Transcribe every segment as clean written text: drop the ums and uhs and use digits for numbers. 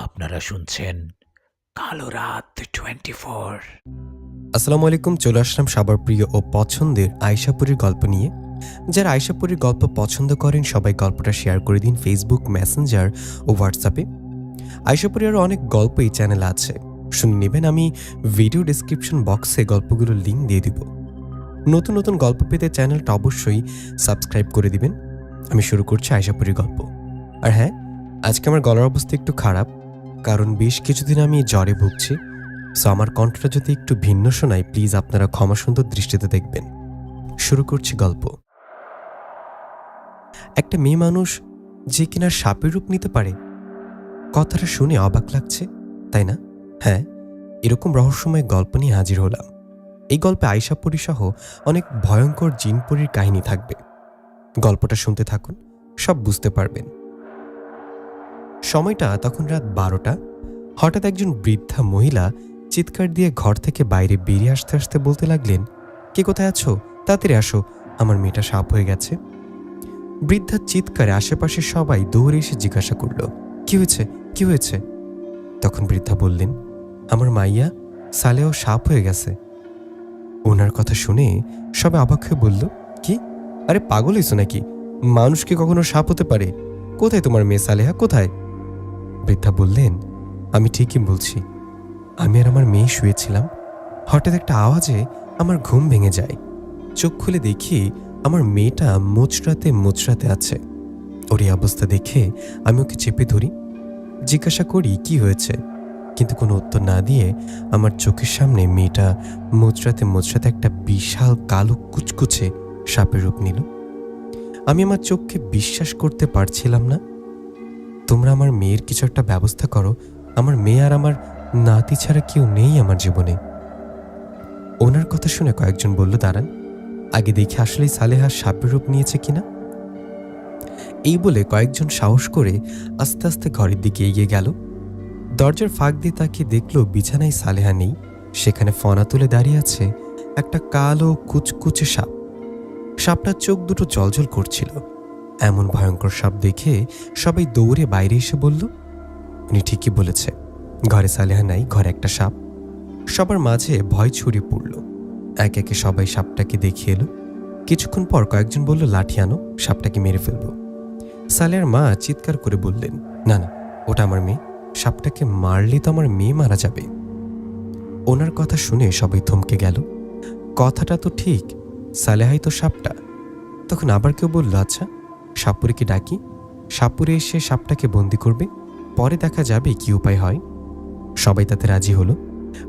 আপনারা শুনছেন কালো রাত 24। আসসালামু আলাইকুম। চলে আসলাম সবার প্রিয় ও পছন্দের আয়শাপুরীর গল্প নিয়ে। যারা আয়শাপুরীর গল্প পছন্দ করেন সবাই গল্পটা শেয়ার করে দিন ফেসবুক, মেসেঞ্জার ও হোয়াটসঅ্যাপে। আয়শাপুরীর আরও অনেক গল্প এই চ্যানেলে আছে, শুনে নেবেন। আমি ভিডিও ডিসক্রিপশন বক্সে গল্পগুলোর লিঙ্ক দিয়ে দিব। নতুন নতুন গল্প পেতে চ্যানেলটা অবশ্যই সাবস্ক্রাইব করে দিবেন। আমি শুরু করছি আয়শাপুরীর গল্প। আর হ্যাঁ, আজকে আমার গলার অবস্থা একটু খারাপ, কারণ বেশ কিছুদিন আমি জ্বরে ভুগছি। সো আমার কণ্ঠটা যদি একটু ভিন্ন শোনায়, প্লিজ আপনারা ক্ষমা সুন্দর দৃষ্টিতে দেখবেন। শুরু করছি গল্প। একটা মেয়ে মানুষ যে কিনা সাপের রূপ নিতে পারে, কথাটা শুনে অবাক লাগছে, তাই না? হ্যাঁ, এরকম রহস্যময় গল্প নিয়ে হাজির হলাম। এই গল্পে আয়শাপুরী সহ অনেক ভয়ঙ্কর জিনপরীর কাহিনী থাকবে। গল্পটা শুনতে থাকুন, সব বুঝতে পারবেন। সময়টা তখন রাত 12টা। হঠাৎ একজন বৃদ্ধা মহিলা চিৎকার দিয়ে ঘর থেকে বাইরে বেরিয়ে আসতে আসতে বলতে লাগলেন, কে কোথায় আছো? তাড়াতাড়ি আসো, আমার মেয়েটা সাপ হয়ে গেছে। বৃদ্ধার চিৎকারে আশেপাশে সবাই দৌড়ে এসে জিজ্ঞাসা করল, কি হয়েছে, কি হয়েছে? তখন বৃদ্ধা বললেন, আমার মাইয়া সালেহ সাপ হয়ে গেছে। ওনার কথা শুনে সবাই অবাক হয়ে বলল, কি? আরে পাগল হয়েছো নাকি? মানুষ কি কখনো সাপ হতে পারে? কোথায় তোমার মেয়ে সালেহা, কোথায়? বৃদ্ধা বললেন, আমি ঠিকই বলছি। আমি আর আমার মেয়ে শুয়েছিলাম, হঠাৎ একটা আওয়াজে আমার ঘুম ভেঙে যায়। চোখ খুলে দেখি আমার মেয়েটা মোচড়াতে মোচড়াতে আছে। ওর এই অবস্থা দেখে আমি ওকে চেপে ধরি, জিজ্ঞাসা করি কি হয়েছে, কিন্তু কোনো উত্তর না দিয়ে আমার চোখের সামনে মেয়েটা মোচড়াতে মোচড়াতে একটা বিশাল কালো কুচকুচে সাপের রূপ নিল। আমি আমার চোখকে বিশ্বাস করতে পারছিলাম না। তোমরা আমার মেয়ের কিছু একটা ব্যবস্থা করো, আমার মেয়ে আর আমার নাতি ছাড়া কেউ নেই আমার জীবনে। ওনার কথা শুনে কয়েকজন বলল, দাঁড়ান, আগে দেখে আসলেই সালেহা সাপের রূপ নিয়েছে কিনা। এই বলে কয়েকজন সাহস করে আস্তে আস্তে ঘরের দিকে এগিয়ে গেল। দরজার ফাঁক দিয়ে তাকিয়ে দেখলো বিছানায় সালেহা নেই, সেখানে ফনা তুলে দাঁড়িয়ে আছে একটা কালো কুচকুচে সাপ। সাপটার চোখ দুটো জ্বলজ্বল করছিল। এমন ভয়ঙ্কর সাপ দেখে সবাই দৌড়ে বাইরে এসে বলল, উনি ঠিকই বলেছে, ঘরে সালেহা নাই, ঘরে একটা সাপ। সবার মাঝে ভয় ছড়িয়ে পড়ল। এক একে সবাই সাপটাকে দেখিয়ে এলো। কিছুক্ষণ পর কয়েকজন বলল, লাঠি আনো, সাপটাকে মেরে ফেলবো। সালেহার মা চিৎকার করে বললেন, না না, ওটা আমার মেয়ে, সাপটাকে মারলে তো আমার মেয়ে মারা যাবে। ওনার কথা শুনে সবাই থমকে গেল। কথাটা তো ঠিক, সালেহাই তো সাপটা। তখন আবার কেউ বলল, আচ্ছা সাপুরিকে ডাকি, সাপুরে এসে সাপটাকে বন্দি করবে, পরে দেখা যাবে কি উপায় হয়। সবাই তাতে রাজি হলো।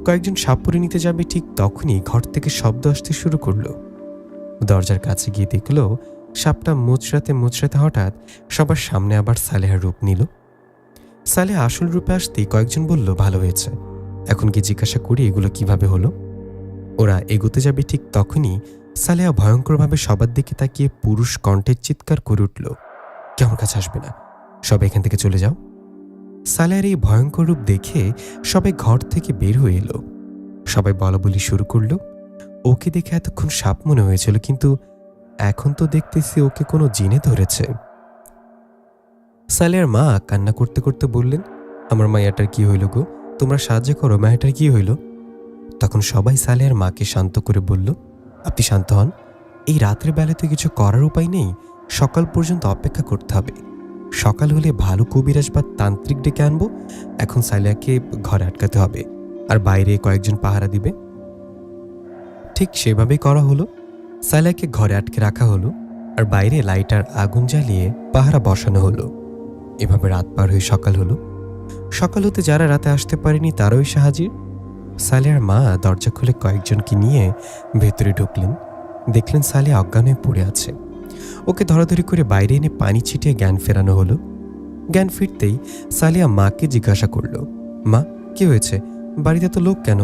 কয়েকজন সাপুরে নিতে যাবে, ঠিক তখনই ঘর থেকে শব্দ আসতে শুরু করলো। দরজার কাছে গিয়ে দেখলো সাপটা মোচড়াতে মোচড়াতে হঠাৎ সবার সামনে আবার সালেহার রূপ নিল। সালেহা আসল রূপে আসতেই কয়েকজন বলল, ভালো হয়েছে, এখন কি জিজ্ঞাসা করি এগুলো কিভাবে হলো। ওরা এগোতে যাবে, ঠিক তখনই সালেহা ভয়ঙ্করভাবে সবার দিকে তাকিয়ে পুরুষ কণ্ঠের চিৎকার করে উঠল, কে আমার কাছে আসবে না, সবাই এখান থেকে চলে যাও। সালেহার এই ভয়ঙ্কর রূপ দেখে সবাই ঘর থেকে বের হয়ে এলো। সবাই বলাবলি শুরু করলো। ওকে দেখে এতক্ষণ সাপ মনে হয়েছিল, কিন্তু এখন তো দেখতেছি ওকে কোনো জিনে ধরেছে। সালেহার মা কান্না করতে করতে বললেন, আমার মায়াটার কি হইল গো, তোমরা সাহায্য করো, মায়াটার কি হইল। তখন সবাই সালেহার মাকে শান্ত করে বলল, আপনি শান্ত হন, এই রাতের বেলায় তো কিছু করার উপায় নেই, সকাল পর্যন্ত অপেক্ষা করতে হবে। সকাল হলে ভালো কবিরাজ বা তান্ত্রিক ডেকে আনবো। এখন সালেহাকে ঘরে আটকাতে হবে, আর বাইরে কয়েকজন পাহারা দিবে। ঠিক সেভাবেই করা হলো। সালেহাকে ঘরে আটকে রাখা হলো, আর বাইরে লাইটার আগুন জ্বালিয়ে পাহারা বসানো হলো। এভাবে রাত পার হয়ে সকাল হলো। সকাল হতে যারা রাতে আসতে পারেনি তারাও এসে হাজির। সালেহার মা দরজা খুলে কয়েকজনকে নিয়ে ভেতরে ঢুকলেন। দেখলেন সালেহা অজ্ঞান হয়ে পড়ে আছে। ওকে ধরাধরি করে বাইরে এনে পানি ছিটিয়ে জ্ঞান ফেরানো হলো। জ্ঞান ফিরতেই সালেহা মাকে জিজ্ঞাসা করল, মা কি হয়েছে, বাড়িতে তো লোক কেন?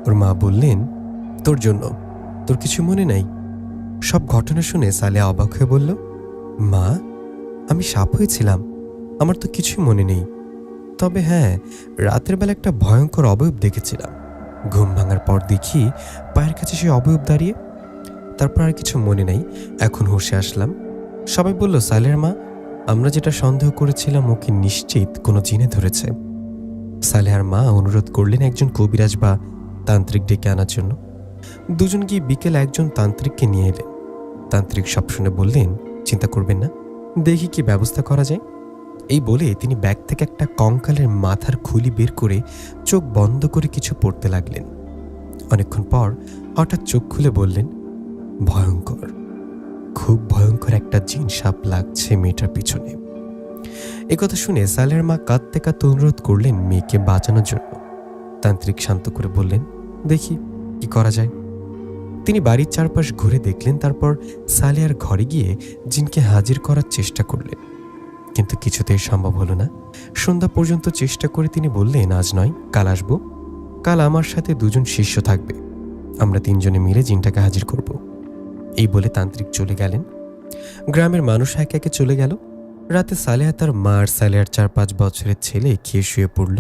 ওর মা বললেন, তোর জন্য, তোর কিছু মনে নাই? সব ঘটনা শুনে সালেহা অবাক হয়ে বলল, মা আমি সাপ হয়েছিলাম, আমার তো কিছুই মনে নেই। তবে হ্যাঁ, রাতের বেলা একটা ভয়ঙ্কর অবয়ব দেখেছিলাম। ঘুম ভাঙার পর দেখি পায়ের কাছে সে অবয়ব দাঁড়িয়ে। তারপর আর কিছু মনে নাই, এখন হুঁশে আসলাম। সবাই বলল, সালেহার মা, আমরা যেটা সন্দেহ করেছিলাম ওকে নিশ্চিত কোনো জিনে ধরেছে। সালেহার মা অনুরোধ করলেন একজন কবিরাজ বা তান্ত্রিক ডেকে আনার জন্য। দুজন গিয়ে বিকেল একজন তান্ত্রিককে নিয়ে এলেন। তান্ত্রিক সব শুনে বললেন, চিন্তা করবেন না, দেখি কি ব্যবস্থা করা যায়। এই বলে তিনি ব্যাগ থেকে একটা কঙ্কালের মাথার খুলি বের করে চোখ বন্ধ করে কিছু পড়তে লাগলেন। অনেকক্ষণ পর হঠাৎ চোখ খুলে বললেন, ভয়ঙ্কর, খুব ভয়ঙ্কর একটা জিন সাপ লাগছে মেয়েটার পিছনে। একথা শুনে সালেহার মা কাঁদতে কাঁদতে অনুরোধ করলেন মেয়েকে বাঁচানোর জন্য। তান্ত্রিক শান্ত করে বললেন, দেখি কি করা যায়। তিনি বাড়ির চারপাশ ঘুরে দেখলেন, তারপর সালেহার ঘরে গিয়ে জিনকে হাজির করার চেষ্টা করলেন, কিন্তু কিছুতেই সম্ভব হলো না। সন্ধ্যা পর্যন্ত চেষ্টা করে তিনি বললেন, আজ নয়, কাল আসবো। কাল আমার সাথে দুজন শিষ্য থাকবে, আমরা তিনজনে মিলে জিনটাকে হাজির করব। এই বলে তান্ত্রিক চলে গেলেন। গ্রামের মানুষ একে একে চলে গেল। রাতে সালেহা তার মা আর সালেহার 4-5 বছরের ছেলে খেয়ে শুয়ে পড়ল।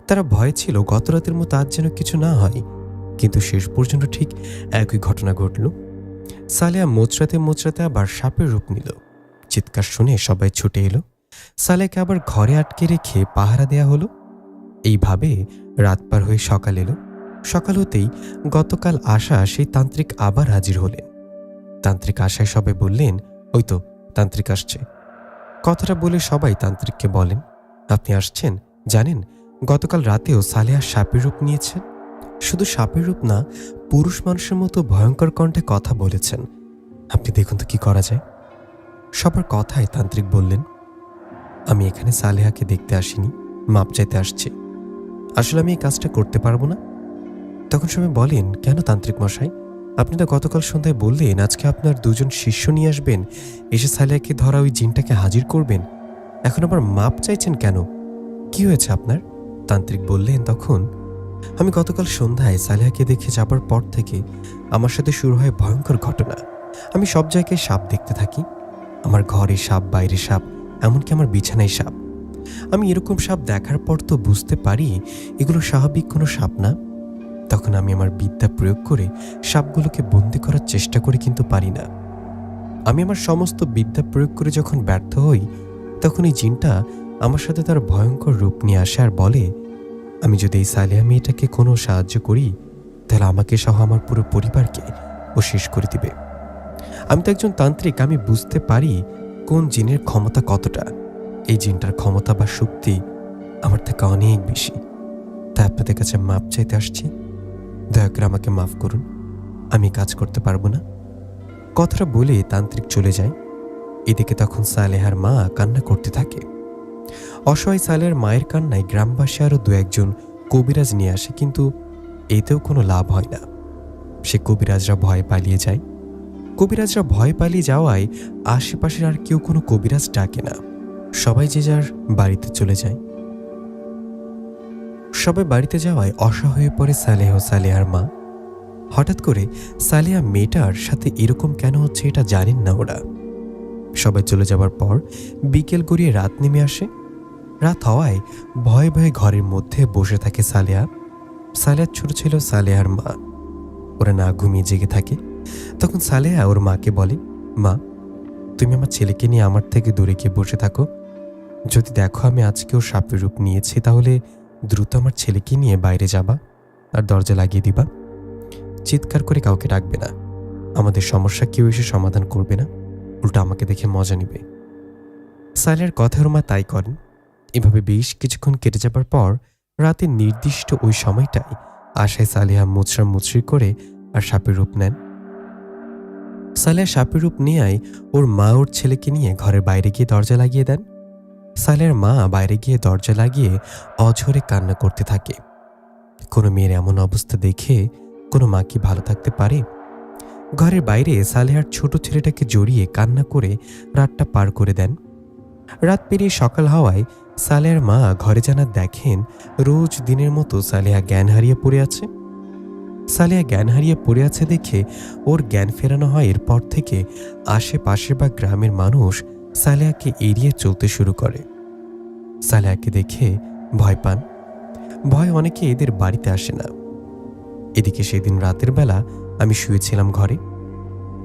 তারা ভয় ছিল গত রাতের মতো আজ যেন কিছু না হয়, কিন্তু শেষ পর্যন্ত ঠিক একই ঘটনা ঘটল। সালেহা মোচড়াতে মোচড়াতে আবার সাপের রূপ নিল। চিৎকার শুনে সবাই ছুটে এলো। সালেহাকে আবার ঘরে আটকে রেখে পাহারা দেয়া হলো। এইভাবে রাত পার হয়ে সকাল এলো। সকাল হতেই গতকাল আসা সেই তান্ত্রিক আবার হাজির হলেন। তান্ত্রিক আসায় সবাই বললেন, ওই তো তান্ত্রিক আসছে। কথাটা বলে সবাই তান্ত্রিককে বলেন, আপনি আসছেন? জানেন, গতকাল রাতেও সালেহা সাপের রূপ নিয়েছেন। শুধু সাপের রূপ না, পুরুষ মানুষের মতো ভয়ঙ্কর কণ্ঠে কথা বলেছেন। আপনি দেখুন তো কি করা যায়। সবার কথায় তান্ত্রিক বললেন, আমি এখানে সালেহাকে দেখতে আসিনি, মাপ চাইতে আসছি। আসলে আমি এই কাজটা করতে পারবো না। তখন সবাই বলেন, কেন তান্ত্রিক মশাই, আপনি তো গতকাল সন্ধ্যায় বললেন আজকে আপনার দুজন শিষ্য নিয়ে আসবেন, এসে সালেহাকে ধরা ওই জিনটাকে হাজির করবেন। এখন আবার মাপ চাইছেন কেন? কি হয়েছে আপনার? তান্ত্রিক বললেন, তখন আমি গতকাল সন্ধ্যায় সালেহাকে দেখে যাবার পর থেকে আমার সাথে শুরু হয় ভয়ঙ্কর ঘটনা। আমি সব জায়গায় সাপ দেখতে থাকি, আমার ঘরে সাপ, বাইরে সাপ, এমনকি আমার বিছানায় সাপ। আমি এরকম সাপ দেখার পর তো বুঝতে পারি এগুলো স্বাভাবিক কোনো সাপ না। তখন আমি আমার বিদ্যা প্রয়োগ করে সাপগুলোকে বন্দি করার চেষ্টা করি, কিন্তু পারি না। আমি আমার সমস্ত বিদ্যা প্রয়োগ করে যখন ব্যর্থ হই, তখন এই জিনটা আমার সাথে তার ভয়ঙ্কর রূপ নিয়ে আসে আর বলে, আমি যদি এই সালেহা মেয়েটাকে কোনো সাহায্য করি, তাহলে আমাকে সহ আমার পুরো পরিবারকে ও শেষ করে দিবে। আমি তো একজন তান্ত্রিক, আমি বুঝতে পারি কোন জিনের ক্ষমতা কতটা। এই জিনটার ক্ষমতা বা শক্তি আমার থেকে অনেক বেশি। তাই আপনাদের কাছে মাপ চাইতে আসছি, দয়া করে আমাকে মাফ করুন, আমি কাজ করতে পারবো না। কথাটা বলে তান্ত্রিক চলে যায়। এদিকে তখন সালেহার মা কান্না করতে থাকে। অসহায় সালেহার মায়ের কান্নায় গ্রামবাসী আরও 2-1জন কবিরাজ নিয়ে আসে, কিন্তু এতেও কোনো লাভ হয় না। সে কবিরাজরা ভয় পালিয়ে যায়। কবিরাজরা ভয় পালিয়ে যাওয়ায় আশেপাশের আর কেউ কোনো কবিরাজ ডাকে না। সবাই যে যার বাড়িতে চলে যায়। সবাই বাড়িতে যাওয়ায় অসহায় হয়ে পড়ে সালেহ ও সালেহার মা। হঠাৎ করে সালেহা মেয়েটার সাথে এরকম কেন হচ্ছে এটা জানেন না ওরা। সবাই চলে যাবার পর বিকেল গড়িয়ে রাত নেমে আসে। রাত হওয়ায় ভয়ে ভয়ে ঘরের মধ্যে বসে থাকে সালেহা। সালেহার ছোট ছিল সালেহার মা। ওরা না ঘুমিয়ে জেগে থাকে। তখন সালেহা ওর মাকে বলে, মা, তুমি আমার ছেলেকে নিয়ে আমার থেকে দূরে গিয়ে বসে থাকো। যদি দেখো আমি আজকেও সাপের রূপ নিয়েছি, তাহলে দ্রুত আমার ছেলেকে নিয়ে বাইরে যাবা আর দরজা লাগিয়ে দিবা। চিৎকার করে কাউকে ডাকবে না। আমাদের সমস্যা কেউ এসে সমাধান করবে না, উল্টো আমাকে দেখে মজা নিবে। সালেহার কথা ওর মা তাই করেন। এভাবে বেশ কিছুক্ষণ কেটে যাবার পর রাতের নির্দিষ্ট ওই সময়টায় আশায় সালেহা মুচড়া মুচড়ি করে আর সাপের রূপ নেন। সালেহা সাপের রূপ নেয় ওর মা ওর ছেলেকে নিয়ে ঘরের বাইরে গিয়ে দরজা লাগিয়ে দেন। সালেহার মা বাইরে গিয়ে দরজা লাগিয়ে অঝরে কান্না করতে থাকে। কোনো মেয়ের এমন অবস্থা দেখে কোনো মা কি ভালো থাকতে পারে? ঘরের বাইরে সালেহার ছোট ছেলেটাকে জড়িয়ে কান্না করে রাতটা পার করে দেন। রাত পেরিয়ে সকাল হওয়ায় সালেহার মা ঘরে জানা দেখেন রোজ দিনের মতো সালেহা জ্ঞান হারিয়ে পড়ে আছে। সালেহা জ্ঞান হারিয়ে পড়ে আছে দেখে ওর জ্ঞান ফেরানো হয়। এরপর থেকে আশেপাশে বা গ্রামের মানুষ সালেহাকে এড়িয়ে চলতে শুরু করে। সালেহাকে দেখে ভয় পান। ভয় অনেকে এদের বাড়িতে আসে না। এদিকে সেদিন রাতের বেলা আমি শুয়েছিলাম ঘরে।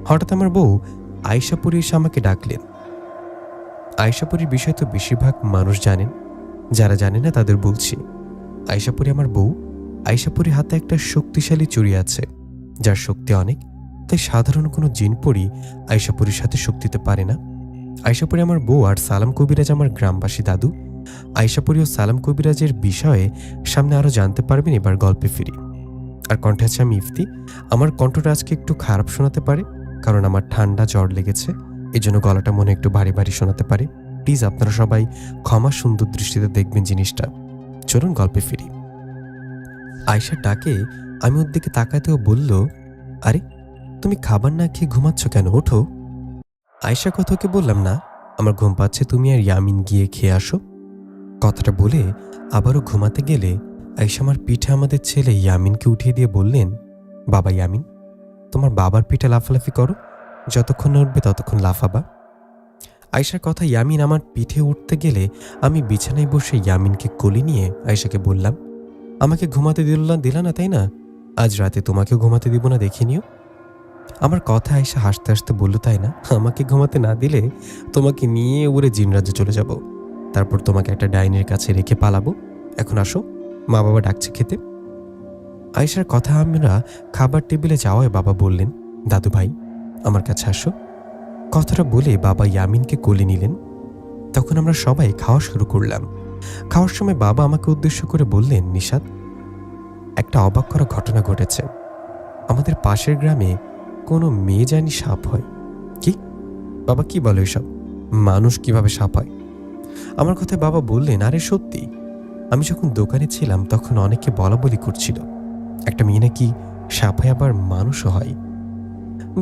হঠাৎ আমার বউ আয়শাপুরি এসে আমাকে ডাকলেন। আয়শাপুরীর বিষয় তো বেশিরভাগ মানুষ জানেন, যারা জানে না তাদের বলছি। আয়শাপুরী আমার বউ। আয়শাপুরীর হাতে একটা শক্তিশালী চুড়ি আছে, যার শক্তি অনেক, তাই সাধারণ কোনো জিনপরি আয়শাপুরীর সাথে শক্তি দিতে পারে না। আয়শাপুরী আমার বউ আর সালাম কবিরাজ আমার গ্রামবাসী দাদু। আয়শাপুরী ও সালাম কবিরাজের বিষয়ে সামনে আরও জানতে পারবেন। এবার গল্পে ফিরি। আর কণ্ঠে আছে আমি ইফতি। আমার কণ্ঠটা আজকে একটু খারাপ শোনাতে পারে, কারণ আমার ঠান্ডা জ্বর লেগেছে, এই জন্য গলাটা মনে একটু ভারী ভারী শোনাতে পারে। প্লিজ আপনারা সবাই ক্ষমা সুন্দর দৃষ্টিতে দেখবেন জিনিসটা। চলুন গল্পে ফিরি। আয়শার ডাকে আমি ওর দিকে তাকাতেও বলল, আরে তুমি খাবার না খেয়ে ঘুমাচ্ছ কেন, ওঠো। আয়শা কথাকে বললাম, না আমার ঘুম পাচ্ছে, তুমি আর ইয়ামিন গিয়ে খেয়ে আসো। কথাটা বলে আবারও ঘুমাতে গেলে আয়শা আমার পিঠে আমাদের ছেলে ইয়ামিনকে উঠিয়ে দিয়ে বললেন, বাবা ইয়ামিন, তোমার বাবার পিঠে লাফালাফি করো, যতক্ষণ না উঠবে ততক্ষণ লাফাবা। আয়শার কথা ইয়ামিন আমার পিঠে উঠতে গেলে আমি বিছানায় বসে ইয়ামিনকে কোলে নিয়ে আয়শাকে বললাম, আমাকে ঘুমাতে দিলা না তাই না, আজ রাতে তোমাকেও ঘুমাতে দিব না, দেখে নিও। আমার কথা আয়শা হাসতে হাসতে বলল, তাই না, আমাকে ঘুমাতে না দিলে তোমাকে নিয়ে উড়ে জিনরাজ্যে চলে যাব, তারপর তোমাকে একটা ডাইনির কাছে রেখে পালাবো। এখন আসো, মা বাবা ডাকছে খেতে। আয়শার কথা আমরা খাবার টেবিলে যাওয়ায় বাবা বললেন, দাদু ভাই আমার কাছে আসো। কথাটা বলে বাবা ইয়ামিনকে কোলে নিলেন। তখন আমরা সবাই খাওয়া শুরু করলাম। খাওয়ার সময় বাবা আমাকে উদ্দেশ্য করে বললেন, নিশাত, একটা অবাক করা ঘটনা ঘটেছে। আমাদের পাশের গ্রামে কোনো মেয়ে জানি সাপ হয়। কি বাবা, কি বলো এসব, মানুষ কিভাবে সাপ হয়? আমার কথায় বাবা বললেন, আরে সত্যি, আমি যখন দোকানে ছিলাম তখন অনেকে বলা বলি করছিল একটা মেয়ে নাকি সাপ হয়, আবার মানুষও হয়।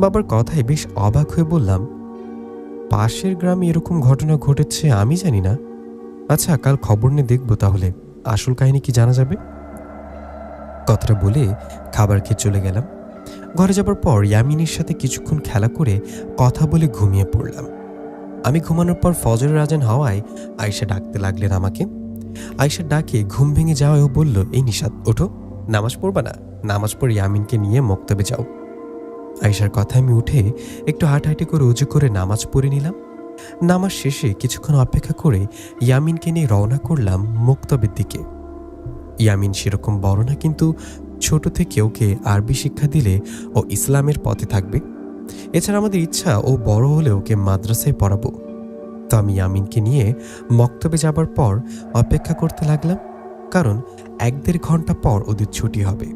বাবার কথায় বেশ অবাক হয়ে বললাম, পাশের গ্রামে এরকম ঘটনা ঘটেছে আমি জানি না। আচ্ছা, কাল খবর নিয়ে দেখবো, তাহলে আসল কাহিনী কি জানা যাবে। কথাটা বলে খাবার খেয়ে চলে গেলাম। ঘরে যাবার পর ইয়ামিনের সাথে কিছুক্ষণ খেলা করে কথা বলে ঘুমিয়ে পড়লাম। আমি ঘুমানোর পর ফজরের আজান হওয়ায় আয়শা ডাকতে লাগলেন আমাকে। আয়শার ডাকে ঘুম ভেঙে যাওয়ায় ও বলল, এই নিশাত, ওঠো, নামাজ পড়বা না? নামাজ পড়ে ইয়ামিনকে নিয়ে মক্তবে যাও। আয়শার কথা আমি উঠে একটু হাঁটাহাঁটি করে উজু করে নামাজ পড়ে নিলাম। নামাজ শেষে কিছুক্ষণ অপেক্ষা করে ইয়ামিনকে নিয়ে রওনা করলাম মক্তবের দিকে। ইয়ামিন সেরকম বড় না, কিন্তু ছোট থেকে ওকে আরবি শিক্ষা দিলে ও ইসলামের পথে থাকবে। এছাড়া আমাদের ইচ্ছা ও বড় হলে ওকে মাদ্রাসায় পড়াবো। তো আমি ইয়ামিনকে নিয়ে মক্তবে যাবার পর অপেক্ষা করতে লাগলাম, কারণ 1-1.5 ঘন্টা পর ওদের ছুটি হবে।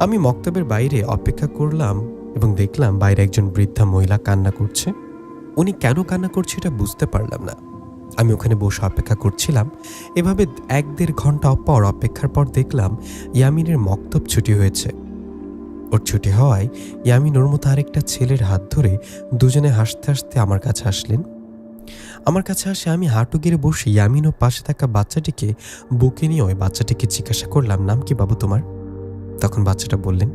আমি মক্তবের বাইরে অপেক্ষা করলাম এবং দেখলাম বাইরে একজন বৃদ্ধা মহিলা কান্না করছে। উনি কেন কান্না করছে এটা বুঝতে পারলাম না। আমি ওখানে বসে অপেক্ষা করছিলাম। এভাবে 1-1.5 ঘন্টা পর অপেক্ষার পর দেখলাম ইয়ামিনের মক্তব ছুটি হয়েছে। ওর ছুটি হওয়ায় ইয়ামিন ওর মতো আরেকটা ছেলের হাত ধরে দুজনে হাসতে হাসতে আমার কাছে আসলেন। আমার কাছে আসে আমি হাঁটু গেড়ে বসে ইয়ামিন ও পাশে থাকা বাচ্চাটিকে বুকে নিয়ে ওই বাচ্চাটিকে জিজ্ঞাসা করলাম, নাম কি বাবু তোমার? তখন বাচ্চাটা বললেন,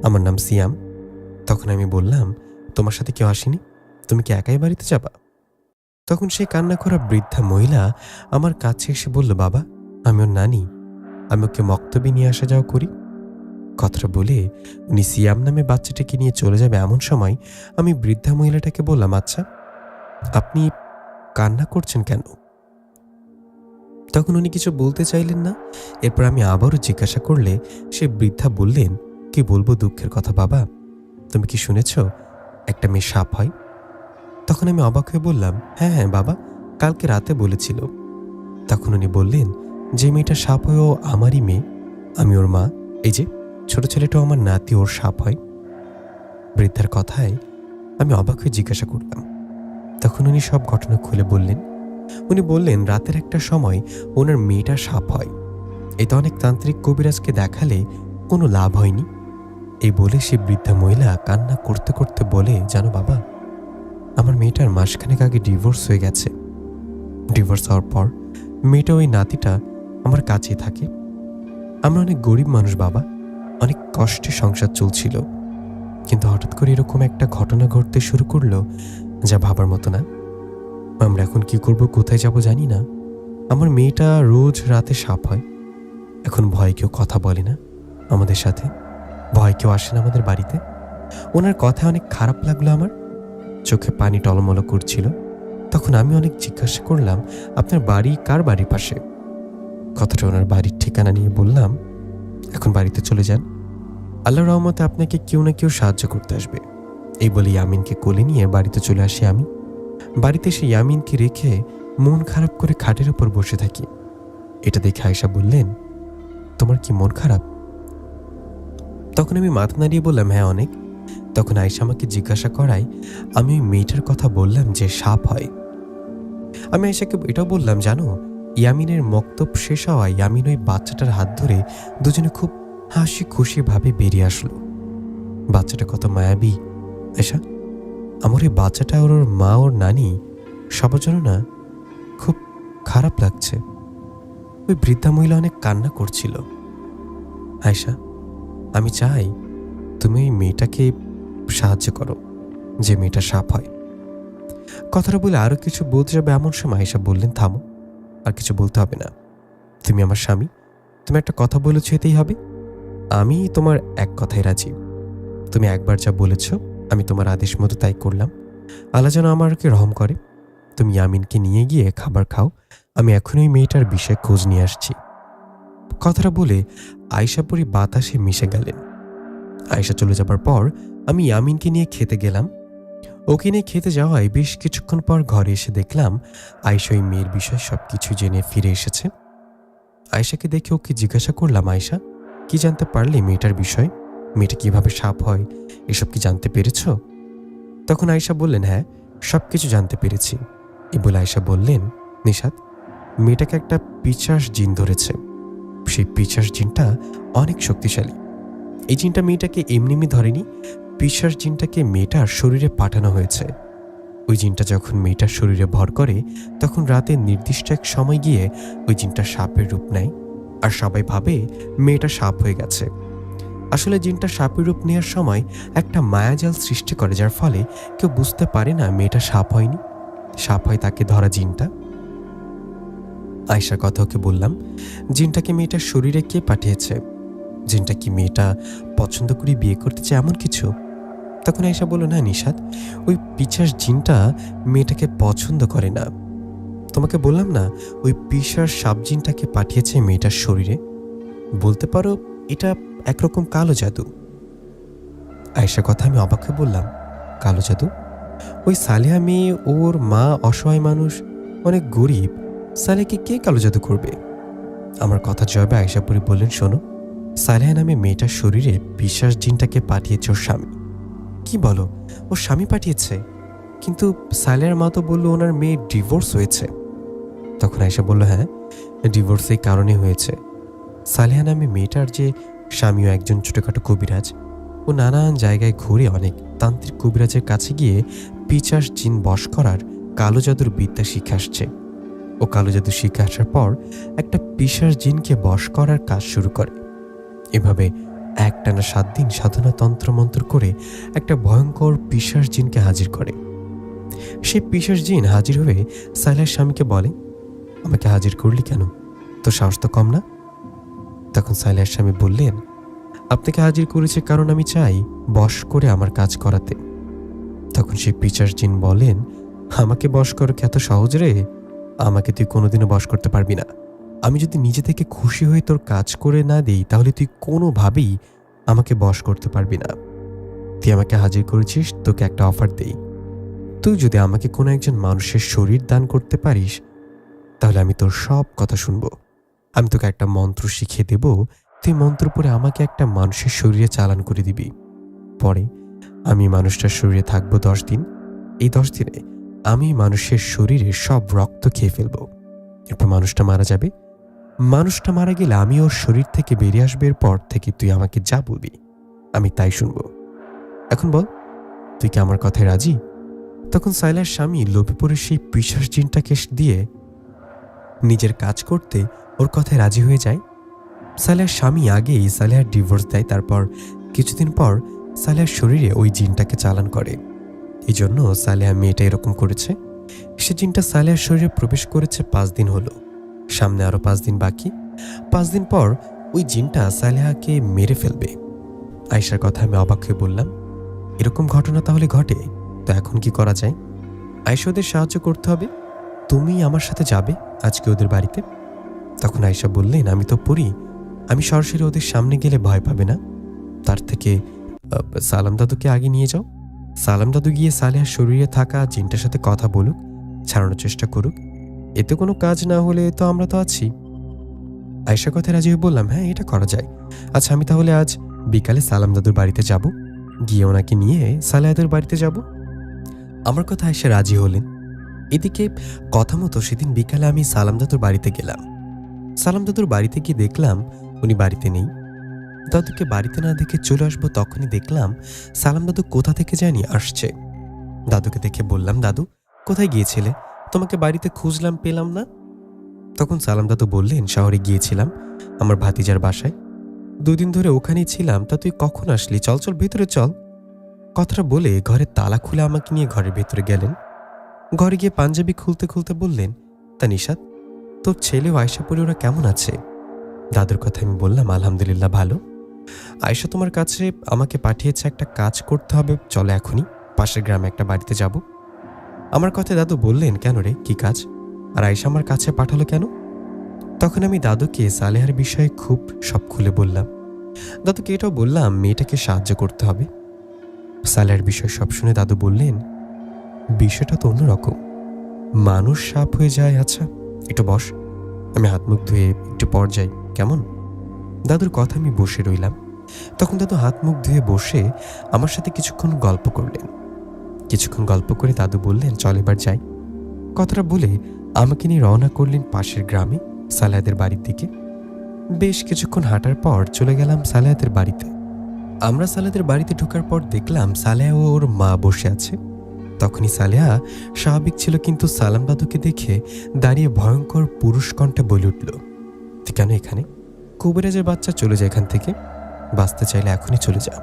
আমার নাম সিয়াম। তখন আমি বললাম, তোমার সাথে কেউ আসেনি, তুমি কি একাই বাড়িতে যাবা? তখন সেই কান্না করা বৃদ্ধা মহিলা আমার কাছে এসে বলল, বাবা আমি ওর নানি, আমি ওকে মক্তবে নিয়ে আসা যাওয়া করি। কথাটা বলে উনি সিয়াম নামে বাচ্চাটাকে নিয়ে চলে যাবে এমন সময় আমি বৃদ্ধা মহিলাটাকে বললাম, আচ্ছা আপনি কান্না করছেন কেন? তখন উনি কিছু বলতে চাইলেন না। এরপর আমি আবারও জিজ্ঞাসা করলে সে বৃদ্ধা বললেন, কি বলবো দুঃখের কথা বাবা, তুমি কি শুনেছ একটা মেয়ে সাপ হয়? তখন আমি অবাক হয়ে বললাম, হ্যাঁ হ্যাঁ বাবা, কালকে রাতে বলেছিল। তখন উনি বললেন, যে মেয়েটা সাপ হয় ও আমারই মেয়ে, আমি ওর মা, এই যে ছোট ছেলেটাও আমার নাতি, ওর সাপ হয়। বৃদ্ধার কথায় আমি অবাক হয়ে জিজ্ঞাসা করলাম। তখন উনি সব ঘটনা খুলে বললেন। উনি বললেন, রাতের একটা সময় ওনার মেয়েটা সাপ হয়, এটা অনেক তান্ত্রিক কবিরাজকে দেখালে কোনো লাভ হয়নি। এই বলে সে বৃদ্ধা মহিলা কান্না করতে করতে বলে, জানো বাবা, আমার মেয়েটার মাসখানেক আগে ডিভোর্স হয়ে গেছে। ডিভোর্স হওয়ার পর মেয়েটা ওই নাতিটা আমার কাছেই থাকে। আমরা অনেক গরিব মানুষ বাবা, অনেক কষ্টে সংসার চলছিল, কিন্তু হঠাৎ করে এরকম একটা ঘটনা ঘটতে শুরু করলো যা ভাবার মতো না। আমরা এখন কি করব, কোথায় যাব জানি না। আমার মেয়েটা রোজ রাতে সাপ হয়। এখন ভয় কেউ কথা বলে না আমাদের সাথে, ভয় কেউ আসে না আমাদের বাড়িতে। ওনার কথা অনেক খারাপ লাগলো আমার, চোখে পানি টলমল করছিল। তখন আমি অনেক জিজ্ঞাসা করলাম, আপনার বাড়ি কার বাড়ির পাশে? কথাটা ওনার বাড়ির ঠিকানা নিয়ে বললাম, এখন বাড়িতে চলে যান, আল্লাহর রহমতে আপনাকে কেউ না কেউ সাহায্য করতে আসবে। এই বলে ইয়ামিনকে কোলে নিয়ে বাড়িতে চলে আসি আমি। বাড়িতে এসে ইয়ামিনকে রেখে মন খারাপ করে খাটের উপর বসে থাকি। এটা দেখে আয়েশা বললেন, তোমার কি মন খারাপ? তখন আমি মাথা নাড়িয়ে বললাম, হ্যাঁ অনেক। তখন আয়েশা আমাকে জিজ্ঞাসা করায় আমি ওই মেয়েটার কথা বললাম যে সাপ হয়। আমি আয়েশাকে এটাও বললাম, জানো, ইয়ামিনের মক্তব শেষ হওয়ায় ইয়ামিন ওই বাচ্চাটার হাত ধরে দুজনে খুব হাসি খুশি ভাবে বেরিয়ে আসলো। বাচ্চাটা কত মায়াবী আয়েশা। আমার এই বাচ্চাটা ওর মা ওর নানি সবার জন্য না খুব খারাপ লাগছে। ওই বৃদ্ধা মহিলা অনেক কান্না করছিল। আয়েশা, আমি চাই তুমি ওই মেয়েটাকে সাহায্য করো, যে মেয়েটা সাপ হয়। কথাটা বলে আরো কিছু বলতে যাবে এমন সময় আয়েশা বললেন, থামো, আর কিছু বলতে হবে না। তুমি আমার স্বামী, তুমি একটা কথা বলেছ, এতেই হবে। আমি তোমার এক কথায় রাজি। তুমি একবার যা বলেছ আমি তোমার আদেশ মতো তাই করলাম। আল্লাহ যেন আমাকে রহম করে। তুমি ইয়ামিনকে নিয়ে গিয়ে খাবার খাও, আমি এখনই ওই মেয়েটার বিষয়ে খোঁজ নিয়ে আসছি। কথাটা বলে আয়েশা পুরি বাতাসে মিশে গেলেন। আয়েশা চলে যাবার পর আমি ইয়ামিনকে নিয়ে খেতে গেলাম। ওকে নিয়ে খেতে যাওয়ায় বেশ কিছুক্ষণ পর ঘরে এসে দেখলাম আয়েশা ওই মেয়ের বিষয়ে সবকিছু জেনে ফিরে এসেছে। আয়েশাকে দেখে ওকে জিজ্ঞাসা করলাম, আয়েশা, কি জানতে পারলে মেয়েটার বিষয়? মেয়েটা কিভাবে সাপ হয় এসব কি জানতে পেরেছ? তখন আয়েশা বললেন, হ্যাঁ, সবকিছু জানতে পেরেছি। এই বলে আয়েশা বললেন, নিশাত, মেয়েটাকে একটা পিশাচ জিন ধরেছে। সেই পিশাচ জিনটা অনেক শক্তিশালী। এই জিনটা মেয়েটাকে এমনি ধরেনি, পিশাচ জিনটাকে মেয়েটার শরীরে পাঠানো হয়েছে। ওই জিনটা যখন মেয়েটার শরীরে ভর করে তখন রাতে নির্দিষ্ট এক সময় গিয়ে ওই জিনটা সাপের রূপ নেয়, আর সবাই ভাবে মেয়েটা সাপ হয়ে গেছে। আসলে জিনটা সাপের রূপ নেওয়ার সময় একটা মায়াজাল সৃষ্টি করে, যার ফলে কেউ বুঝতে পারে না মেয়েটা সাপ হয়নি, সাপ হয় তাকে ধরা জিনটা। আয়েশার কথা ওকে বললাম, জিনটাকে মেয়েটার শরীরে কে পাঠিয়েছে? জিনটা কি মেয়েটা পছন্দ করে বিয়ে করতে চায় এমন কিছু? তখন আয়েশা বলল, না নিশাত, ওই পিশাচ জিনটা মেয়েটাকে পছন্দ করে না। তোমাকে বললাম না, ওই পিশাচ সাপ জিনটাকে পাঠিয়েছে মেয়েটার শরীরে। বলতে পারো এটা একরকম কালো জাদু। আয়েশার কথা আমি অবাক হয়ে বললাম, কালো জাদু? ওই সালেহা মেয়ে, ওর মা অসহায় মানুষ, অনেক গরিব, সালেহকে কে কালো জাদু করবে? আমার কথা জবাবে আয়েশা পুরি বললেন, শোনো, সালেহা নামে মেয়েটার শরীরে পিশাচ জিনটাকে পাঠিয়েছে ওর স্বামী। কি বলো, ওর স্বামী পাঠিয়েছে? কিন্তু সালেহার মা তো বললো ওনার মেয়ে ডিভোর্স হয়েছে। তখন আয়েশা বলল, হ্যাঁ, ডিভোর্স এই কারণে হয়েছে। সালেহা নামে মেয়েটার যে স্বামীও একজন ছোটখাটো কবিরাজ, ও নানান জায়গায় ঘুরে অনেক তান্ত্রিক কবিরাজের কাছে গিয়ে পিশাচ জিন বশ করার কালো জাদুর বিদ্যা শিখে আসছে। ও কালো জাদু শিখে আসার পর একটা পিশাচ জিনকে বশ করার কাজ শুরু করে। এভাবে একটানা 7 দিন সাধনা তন্ত্রমন্ত্র করে একটা ভয়ঙ্কর পিশাচ জিনকে হাজির করে। সেই পিশাচ জিন হাজির হয়ে সালেহার স্বামীকে বলে, আমাকে হাজির করলি কেন? তোর সাহস তো কম না? তখন সালেহার স্বামী বললেন, আপনাকে হাজির করেছে কারণ আমি চাই বশ করে আমার কাজ করাতে। তখন সেই পিশাচ জিন বলেন, আমাকে বশ করো এত সহজ রে? আমাকে তুই কোনোদিনও বশ করতে পারবি না। আমি যদি নিজে থেকে খুশি হয়ে তোর কাজ করে না দিই তাহলে তুই কোনোভাবেই আমাকে বশ করতে পারবি না। তুই আমাকে হাজির করেছিস, তোকে একটা অফার দেই। তুই যদি আমাকে কোনো একজন মানুষের শরীর দান করতে পারিস তাহলে আমি তোর সব কথা শুনবো। আমি তোকে একটা মন্ত্র শিখিয়ে দেব, তুই মন্ত্র পড়ে আমাকে একটা মানুষের শরীরে চালান করে দিবি। পরে আমি মানুষটার শরীরে থাকবো 10 দিন। এই 10 দিনে আমি মানুষের শরীরে সব রক্ত খেয়ে ফেলবো। এরপর মানুষটা মারা যাবে। মানুষটা মারা গেলে আমি ওর শরীর থেকে বেরিয়ে আসবে। এরপর থেকে তুই আমাকে যা বলবি আমি তাই শুনবো। এখন বল, তুই কি আমার কথায় রাজি? তখন সাইলার স্বামী লোভে পড়ে সেই পিশাচ জিনটাকে দিয়ে নিজের কাজ করতে ওর কথায় রাজি হয়ে যায়। সালেহার স্বামী আগেই সালেহার ডিভোর্স দেয়। তারপর কিছুদিন পর সালেহার শরীরে ওই জিনটাকে চালান করে। এই জন্য সালেহা মেয়েটা এরকম করেছে। সে জিনটা সালেহার শরীরে প্রবেশ করেছে 5 দিন হলো, সামনে আরো 5 দিন বাকি। 5 দিন পর ওই জিনটা সালেহাকে মেরে ফেলবে। আয়েশার কথা আমি অবাক হয়ে বললাম, এরকম ঘটনা তাহলে ঘটে? তো এখন কি করা যায়? আয়েশা, ওদের সাহায্য করতে হবে। তুমি আমার সাথে যাবে আজকে ওদের বাড়িতে। তখন আয়েশা বললেন, আমি তো পড়ি, আমি সরাসরি ওদের সামনে গেলে ভয় পাবে না? তার থেকে সালাম দাদুকে আগে নিয়ে যাও। সালাম দাদু গিয়ে সালেহার শরীরে থাকা জিনটার সাথে কথা বলুক, ছাড়ানোর চেষ্টা করুক। এতে কোনো কাজ না হলে তো আমরা তো আছি। আয়েশার কথায় রাজি হয়ে বললাম, হ্যাঁ, এটা করা যায়। আচ্ছা, আমি তাহলে আজ বিকালে সালাম দাদুর বাড়িতে যাব, গিয়ে ওনাকে নিয়ে সালেহাদের বাড়িতে যাব। আমার কথা আয়েশা রাজি হলেন। এদিকে কথা মতো সেদিন বিকালে আমি সালাম দাদুর বাড়িতে গেলাম। সালাম দাদুর বাড়িতে গিয়ে দেখলাম উনি বাড়িতে নেই। দাদুকে বাড়িতে না দেখে চলে আসবো, তখনই দেখলাম সালাম দাদু কোথা থেকে জানি আসছে। দাদুকে দেখে বললাম, দাদু কোথায় গিয়েছিলে? তোমাকে বাড়িতে খুঁজলাম, পেলাম না। তখন সালাম দাদু বললেন, শহরে গিয়েছিলাম আমার ভাতিজার বাসায়, 2 দিন ধরে ওখানেই ছিলাম। তা তুই কখন আসলি? চল চল ভেতরে চল। কথাটা বলে ঘরের তালা খুলে আমাকে নিয়ে ঘরের ভেতরে গেলেন। ঘরে গিয়ে পাঞ্জাবি খুলতে খুলতে বললেন, তা নিশাত, তোর ছেলে ও আয়েশা পরি ওরা কেমন আছে? দাদুর কথা আমি বললাম, আলহামদুলিল্লাহ ভালো। আয়েশা তোমার কাছে আমাকে পাঠিয়েছে, একটা কাজ করতে হবে, চলে এখনই পাশের গ্রামে একটা বাড়িতে যাব। আমার কথায় দাদু বললেন, কেন রে, কি কাজ? আর আয়েশা আমার কাছে পাঠালো কেন? তখন আমি দাদুকে সালেহার বিষয়ে খুব সব খুলে বললাম। দাদুকে এটাও বললাম মেয়েটাকে সাহায্য করতে হবে। সালেহার বিষয় সব শুনে দাদু বললেন, বিষয়টা তো অন্যরকম, মানুষ সাপ হয়ে যায়। আচ্ছা একটু বস, আমি হাত মুখ ধুয়ে একটু পর যাই, কেমন? দাদুর কথা আমি বসে রইলাম। তখন দাদু হাত মুখ ধুয়ে বসে আমার সাথে কিছুক্ষণ গল্প করলেন। কিছুক্ষণ গল্প করে দাদু বললেন, চল এবার যাই। কথাটা বলে আমাকে নিয়ে রওনা করলেন পাশের গ্রামে সালেহাদের বাড়ির দিকে। বেশ কিছুক্ষণ হাঁটার পর চলে গেলাম সালেহাদের বাড়িতে। আমরা সালেহাদের বাড়িতে ঢোকার পর দেখলাম সালেহা ও ওর মা বসে আছে। তখনই সালেহা স্বাভাবিক ছিল, কিন্তু সালাম দাদুকে দেখে দাঁড়িয়ে ভয়ঙ্কর পুরুষ কণ্ঠে বলে উঠল, তুই কেন এখানে? কবিরাজের বাচ্চা, চলে যায় এখান থেকে, বাঁচতে চাইলে এখনই চলে যা।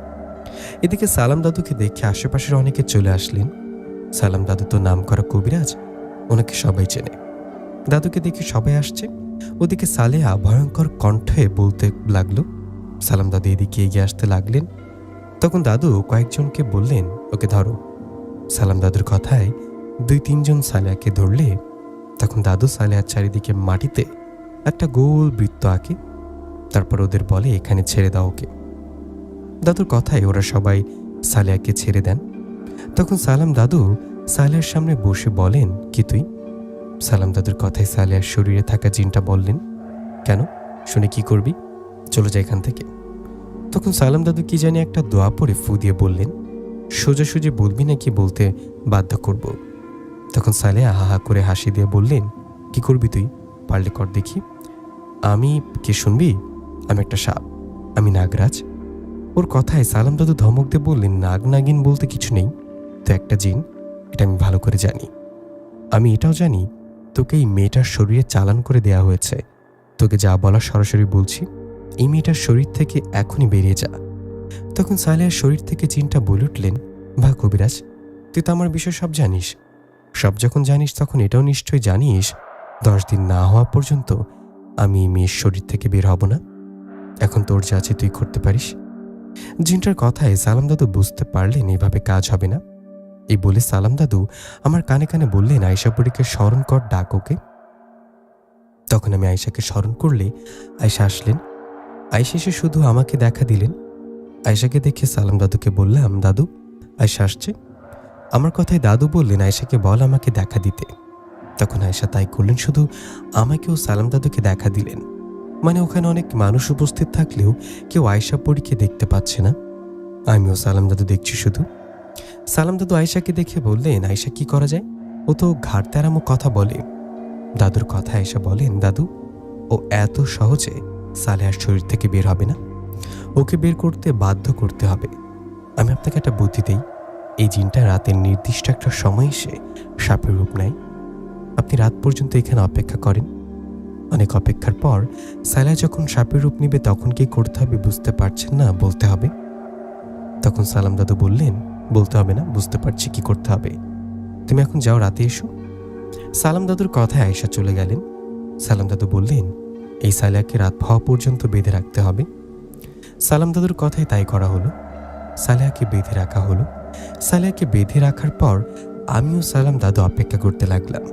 এদিকে সালাম দাদুকে দেখে আশেপাশের অনেকে চলে আসলেন। সালাম দাদু তো নাম করা কবিরাজ, ওনাকে সবাই চেনে। দাদুকে দেখে সবাই আসছে। ওদিকে সালেহা ভয়ঙ্কর কণ্ঠে বলতে লাগলো। সালাম দাদু এদিকে এগিয়ে আসতে লাগলেন। তখন দাদু কয়েকজনকে বললেন, ওকে ধরো। সালাম দাদুর কথায় 2-3 জন সালেহাকে ধরলে তখন দাদু সালেহার চারিদিকে মাটিতে একটা গোল বৃত্ত আঁকে, তারপর ওদের বলে, এখানে ছেড়ে দাও ওকে। দাদুর কথায় ওরা সবাই সালেহাকে ছেড়ে দেন। তখন সালাম দাদু সালেহার সামনে বসে বলেন, কি তুই? সালাম দাদুর কথায় সালেহার শরীরে থাকা জিনটা বললেন, কেন, শুনে কি করবি? চলে যায় এখান থেকে। তখন সালাম দাদু কি জানি একটা দোয়া পড়ে ফু দিয়ে বললেন, সোজাসুজি বলবি নাকি বলতে বাধ্য করব? তখন সালেহা হাহা করে হাসি দিয়ে বললেন, কি করবি তুই, পারলে কর দেখি। আমি কে শুনবি? আমি একটা সাপ, আমি নাগরাজ। ওর কথায় সালাম দাদু ধমক দিয়ে বললেন, নাগ নাগিন বলতে কিছু নেই, তো একটা জিন, এটা আমি ভালো করে জানি। আমি এটাও জানি তোকে এই মেয়েটার শরীরে চালান করে দেয়া হয়েছে। তোকে যা বলা সরাসরি বলছি, এই মেয়েটার শরীর থেকে এখনই বেরিয়ে যা। তখন সালেহার শরীর থেকে জিনটা বলে উঠলেন, বাহ কবিরাজ, তুই তো আমার বিষয় সব জানিস। সব যখন জানিস তখন এটাও নিশ্চয়ই জানিস 10 দিন না হওয়া পর্যন্ত আমি মেয়ের শরীর থেকে বের হব না। এখন তোর যা আছে তুই করতে পারিস। জিনটার কথায় সালাম দাদু বুঝতে পারলেন এভাবে কাজ হবে না। এই বলে সালাম দাদু আমার কানে কানে বললেন, আয়েশা পরীকে স্মরণ কর, ডাক ওকে। তখন আমি আয়েশাকে স্মরণ করলে আয়েশা আসলেন। আয়েশা এসে শুধু আমাকে দেখা দিলেন। আয়েশাকে দেখে সালাম দাদুকে বললাম, দাদু আয়েশা আসছে। আমার কথায় দাদু বললেন, আয়েশাকে বল আমাকে দেখা দিতে। তখন আয়েশা তাই করলেন, শুধু আমাকেও সালাম দাদুকে দেখা দিলেন। মানে ওখানে অনেক মানুষ উপস্থিত থাকলেও কেউ আয়েশা পরীকে দেখতে পাচ্ছে না। আমিও সালাম দাদু দেখছি শুধু। সালাম দাদু আয়েশাকে দেখে বললেন, আয়েশা কি করা যায়? ও তো ঘাড় তেরামো কথা বলে। দাদুর কথা আয়েশা বলেন, দাদু ও এত সহজে সালেহার শরীর থেকে বের হবে না, ওকে বের করতে বাধ্য করতে হবে। আমি আপনাকে একটা বুদ্ধি দেই, এই জিনটা রাতের নির্দিষ্ট একটা সময় এসে সাপের রূপ নেয়। আপনি রাত পর্যন্ত এখানে অপেক্ষা করেন। অনেক অপেক্ষার পর সালেহা যখন সাপের রূপ নিবে তখন কি করতে হবে বুঝতে পারছেন না, বলতে হবে। তখন সালাম দাদু বললেন, বলতে হবে না, বুঝতে পারছি কি করতে হবে, তুমি এখন যাও, রাতে এসো। সালাম দাদুর কথায় আয়েশা চলে গেলেন। সালাম দাদু বললেন, এই সালেহাকে রাত হওয়া পর্যন্ত বেঁধে রাখতে হবে। সালাম দাদুর কথায় তাই করা হলো। সালেহাকে বেঁধে রাখা হলো। সালেহাকে বেঁধে রাখার পর আমিও সালাম দাদু অপেক্ষা করতে লাগলাম।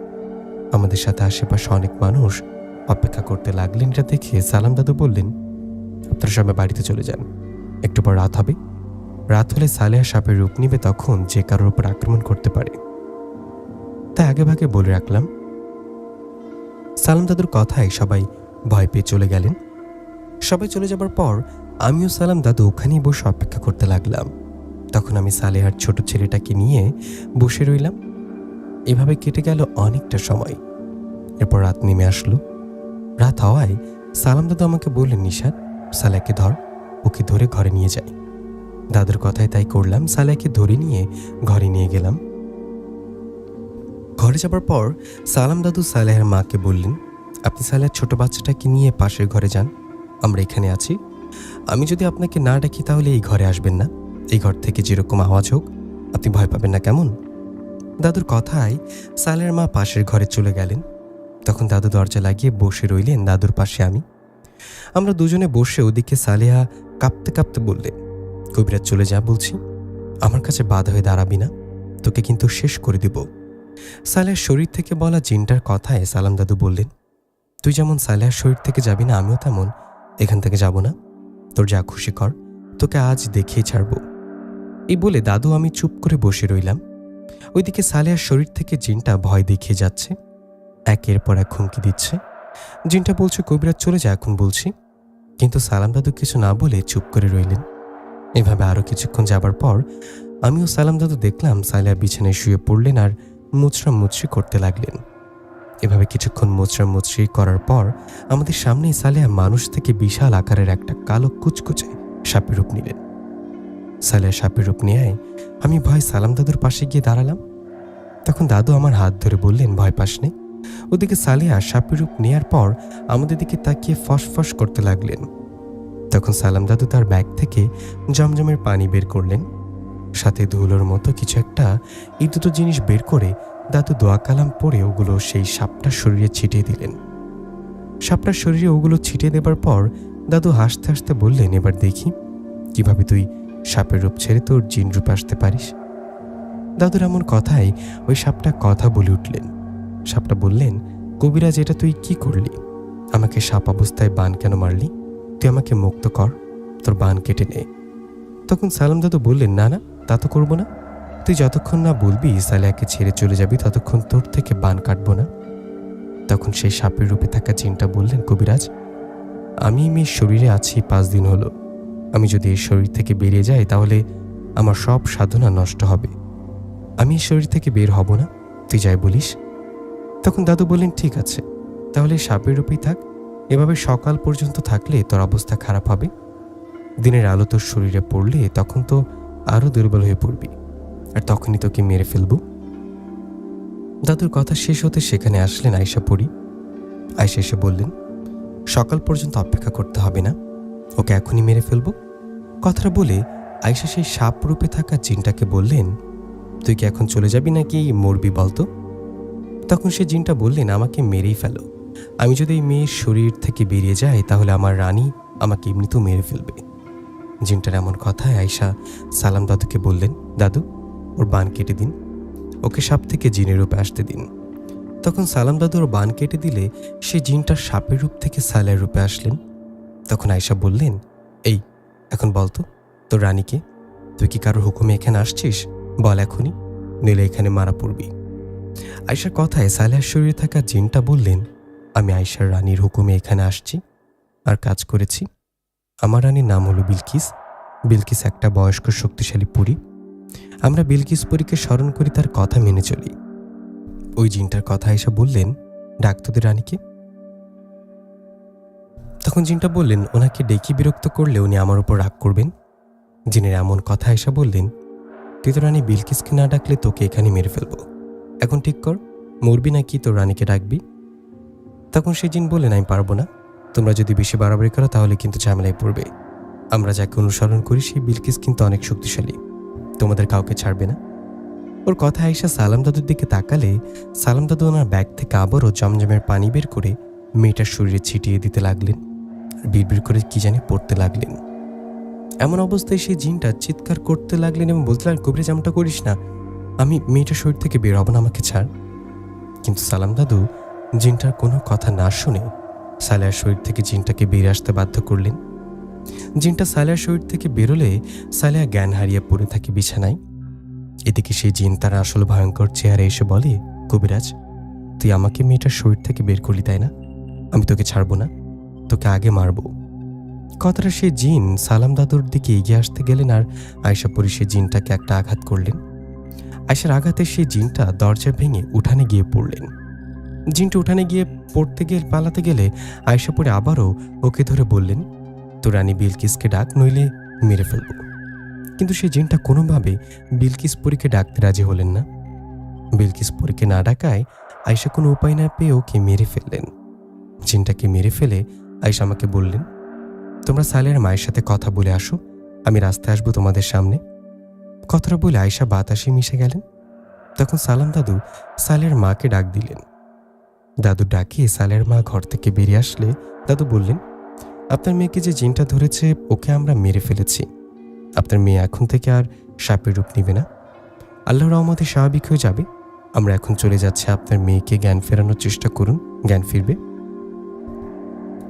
আমাদের সাথে আশেপাশে অনেক মানুষ অপেক্ষা করতে লাগলেন। এটা দেখে সালাম দাদু বললেন, আপনারা সবাই বাড়িতে চলে যান, একটু পর রাত হবে। রাত হলে সালেহা সাপের রূপ নিবে, তখন যে কারোর উপর আক্রমণ করতে পারে, তাই আগে ভাগে বলে রাখলাম। সালাম দাদুর কথায় সবাই ভয় পেয়ে চলে গেলেন। সবাই চলে যাবার পর আমিও সালাম দাদু ওখানেই বসে অপেক্ষা করতে লাগলাম। তখন আমি সালেহার ছোট ছেলেটাকে নিয়ে বসে রইলাম। এভাবে কেটে গেল অনেকটা সময়। এরপর রাত নেমে আসলো। রাত হওয়ায় সালাম দাদু আমাকে বললেন, নিশাত, সালেহাকে ধর, ওকে ধরে ঘরে নিয়ে যাই। দাদুর কথায় তাই করলাম। সালেহাকে ধরে নিয়ে ঘরে নিয়ে গেলাম। ঘরে যাবার পর সালাম দাদু সালেহার মাকে বললেন, আপনি সালেহার ছোট বাচ্চাটাকে নিয়ে পাশের ঘরে যান, আমরা এখানে আছি। আমি যদি আপনাকে না ডাকি তাহলে এই ঘরে আসবেন না। এই ঘর থেকে যেরকম আওয়াজ হোক আপনি ভয় পাবেন না, কেমন? দাদুর কথায় সালেহার মা পাশের ঘরে চলে গেলেন। তখন দাদু দরজা লাগিয়ে বসে রইলেন, দাদুর পাশে আমি। আমরা দুজনে বসে, ওদিকে সালেহা কাঁপতে কাঁপতে বললেন, কবিরাজ চলে যা বলছি, আমার কাছে বাধা হয়ে দাঁড়াবি না, তোকে কিন্তু শেষ করে দিব। সালেহার শরীর থেকে বলা জিনটার কথায় সালাম দাদু বললেন, তুই যেমন সালেহার শরীর থেকে যাবি না, আমিও তেমন এখান থেকে যাব না। তোর যা খুশি কর, তোকে আজ দেখেই ছাড়ব। এই বলে দাদু আমি চুপ করে বসে রইলাম। ওইদিকে সালেহার শরীর থেকে জিনটা ভয় দেখিয়ে যাচ্ছে, একের পর এক হুমকি দিচ্ছে। জিনটা বলছে, কবিরাজ চলে যা এখন বলছি। কিন্তু সালাম দাদু কিছু না বলে চুপ করে রইলেন। এভাবে আরো কিছুক্ষণ যাবার পর আমিও সালাম দাদু দেখলাম সালেহা বিছানায় শুয়ে পড়লেন আর মুচড়া মুচড়ি করতে লাগলেন। এভাবে কিছুক্ষণ মুচড়া মুচড়ি করার পর আমাদের সামনেই সালেহা মানুষ থেকে বিশাল আকারের একটা কালো কুচকুচে সাপের রূপ নিলেন। সালেহা সাপের রূপ নেয় আমি ভয় সালাম দাদুর পাশে গিয়ে দাঁড়ালাম। তখন দাদু আমার হাত ধরে বললেন, ভয় পাস নে। ওদিকে সালেহা সাপের রূপ নেয়ার পর আমাদের দিকে তাকিয়ে ফসফস করতে লাগলেন। তখন সালাম দাদু তার ব্যাগ থেকে জমজমের পানি বের করলেন, সাথে ধুলোর মতো কিছু একটা এই দুটো জিনিস বের করে দাদু দোয়া কালাম পরে ওগুলো সেই সাপটার শরীরে ছিটিয়ে দিলেন। সাপটার শরীরে ওগুলো ছিটিয়ে দেবার পর দাদু হাসতে হাসতে বললেন, এবার দেখি কিভাবে তুই সাপের রূপ ছেড়ে তোর জিন রূপে আসতে পারিস। দাদুর এমন কথায় ওই সাপটা কথা বলে উঠলেন। সাপটা বললেন, কবিরাজ, এটা তুই কি করলি? আমাকে সাপ অবস্থায় বান কেন মারলি? তুই আমাকে মুক্ত কর, তোর বান কেটে নে। তখন সালাম দাদু বললেন, না না, তা তো করবো না। তুই যতক্ষণ না বলবি সালেহাকে ছেড়ে চলে যাবি ততক্ষণ তোর থেকে বান কাটবো না। তখন সেই সাপের রূপে থাকা জিনটা বললেন, কবিরাজ, আমি মেয়ের শরীরে আছি 5 দিন হলো। আমি যদি এই শরীর থেকে বেরিয়ে যাই তাহলে আমার সব সাধনা নষ্ট হবে। আমি এই শরীর থেকে বের হব না, তুই যাই বলিস। তখন দাদু বললেন, ঠিক আছে, তাহলে সাপের রূপেই থাক। এভাবে সকাল পর্যন্ত থাকলে তোর অবস্থা খারাপ হবে। দিনের আলো তোর শরীরে পড়লে তখন তো আরো দুর্বল হয়ে পড়বি, আর তখনই তোকে মেরে ফেলবো। দাদুর কথা শেষ হতে সেখানে আসলেন আয়শা পড়ি। আয়শা এসে বললেন, সকাল পর্যন্ত অপেক্ষা করতে হবে না, ওকে এখনই মেরে ফেলবো। কথাটা বলে আয়শা সেই সাপ রূপে থাকা জিনটাকে বললেন, তুই কি এখন চলে যাবি নাকি মরবি বলতো? তখন সে জিনটা বললেন, আমাকে মেরেই ফেলো। আমি যদি এই মেয়ের শরীর থেকে বেরিয়ে যাই তাহলে আমার রানী আমাকে এমনিতেও মেরে ফেলবে। জিনটার এমন কথায় আয়শা সালাম দাদুকে বললেন, দাদু, ওর বান কেটে দিন, ওকে সাপ থেকে জিনের রূপে আসতে দিন। তখন সালাম দাদু ওর বান কেটে দিলে সে জিনটার সাপের রূপ থেকে সালের রূপে আসলেন। তখন আয়শা বললেন, এই এখন বলতো তোর রানীকে, তুই কি কারোর হুকুমে এখানে আসছিস? বল এখনই, নইলে এখানে মারা পড়বি। আয়শার কথায় সালেহার শরীরে থাকা জিনটা বললেন, আমি আয়শার রানীর হুকুমে এখানে আসছি আর কাজ করেছি। আমার রানীর নাম হলো বিলকিস। বিলকিস একটা বয়স্ক শক্তিশালী পরী। আমরা বিলকিস পরীকে স্মরণ করি, তার কথা মেনে চলি। ওই জিনটার কথা আয়শা বললেন, ডাক তোদের রানীকে। তখন জিনটা বললেন, ওনাকে ডেকে বিরক্ত করলে উনি আমার উপর রাগ করবেন। জিনের এমন কথা আয়শা বললেন, তুই তো রানী বিলকিসকে না ডাকলে তোকে এখানে মেরে ফেলবো। এখন ঠিক কর, মরবি নাকি তোর রানীকে ডাকবি। তখন সে জিন বললেন, আমি পারবো না, তোমরা যদি বেশি বাড়াবাড়ি করো তাহলে কিন্তু ঝামেলায় পড়বে। আমরা যাকে অনুসরণ করি সেই বিলকিস কিন্তু অনেক শক্তিশালী, তোমাদের কাউকে ছাড়বে না। ওর কথা আয়শা সালাম দাদুর দিকে তাকালে সালাম দাদু ওনার ব্যাগ থেকে আবারও জমজমের পানি বের করে মেয়েটার শরীরে ছিটিয়ে দিতে লাগলেন আর বিড়বিড় করে কি জানি পড়তে লাগলেন। এমন অবস্থায় সেই জিনটা চিৎকার করতে লাগলেন এবং বলতে লাগলেন, কবিরাজ এমনটা করিস না, আমি মেয়েটার শরীর থেকে বের হব না, আমাকে ছাড়। কিন্তু সালাম দাদু জিনটার কোনো কথা না শুনে সালেহার শরীর থেকে জিনটাকে বেরিয়ে আসতে বাধ্য করলেন। জিনটা সালেহার শরীর থেকে বেরোলে সালেহা জ্ঞান হারিয়ে পড়ে থাকে বিছানায়। এদিকে সেই জিন তার আসল ভয়ঙ্কর চেহারা এসে বলে, কবিরাজ, তুই আমাকে মেয়েটার শরীর থেকে বের করলি তাই না? আমি তোকে ছাড়বো না, তোকে আগে মারবো। কথাটা সেই জিন সালাম দাদুর দিকে এগিয়ে আসতে গেলেন আর আয়শা পরি সেই জিনটাকে একটা আঘাত করলেন। আয়শার আঘাতে সেই জিনটা দরজা ভেঙে উঠানে গিয়ে পড়লেন। জিনটা উঠানে গিয়ে পালাতে গেলে আয়শা পরি আবারও ওকে ধরে বললেন, তো রানী বিলকিসকে ডাক, নইলে মেরে ফেলবো। কিন্তু সেই জিনটা কোনোভাবে বিলকিস পরীকে ডাকতে রাজি হলেন না। বিলকিস পরীকে না ডাকায় আয়শা কোনো উপায় না পেয়ে ওকে মেরে ফেললেন। জিনটাকে মেরে ফেলে আয়শা আমাকে বললেন, তোমরা সালেহার মায়ের সাথে কথা বলে আসো, আমি রাস্তায় আসবো তোমাদের সামনে। কথাটা বলে আয়শা বাতাসে মিশে গেলেন। তখন সালাম দাদু সালেহার মাকে ডাক দিলেন। দাদু ডাকিয়ে সালেহার মা ঘর থেকে বেরিয়ে আসলে দাদু বললেন, আপনার মেয়েকে যে জিনটা ধরেছে ওকে আমরা মেরে ফেলেছি। আপনার মেয়ে এখন থেকে আর সাপের রূপ নিবে না, আল্লাহর রহমতে স্বাভাবিক হয়ে যাবে। আমরা এখন চলে যাচ্ছি, আপনার মেয়েকে জ্ঞান ফেরানোর চেষ্টা করুন, জ্ঞান ফিরবে।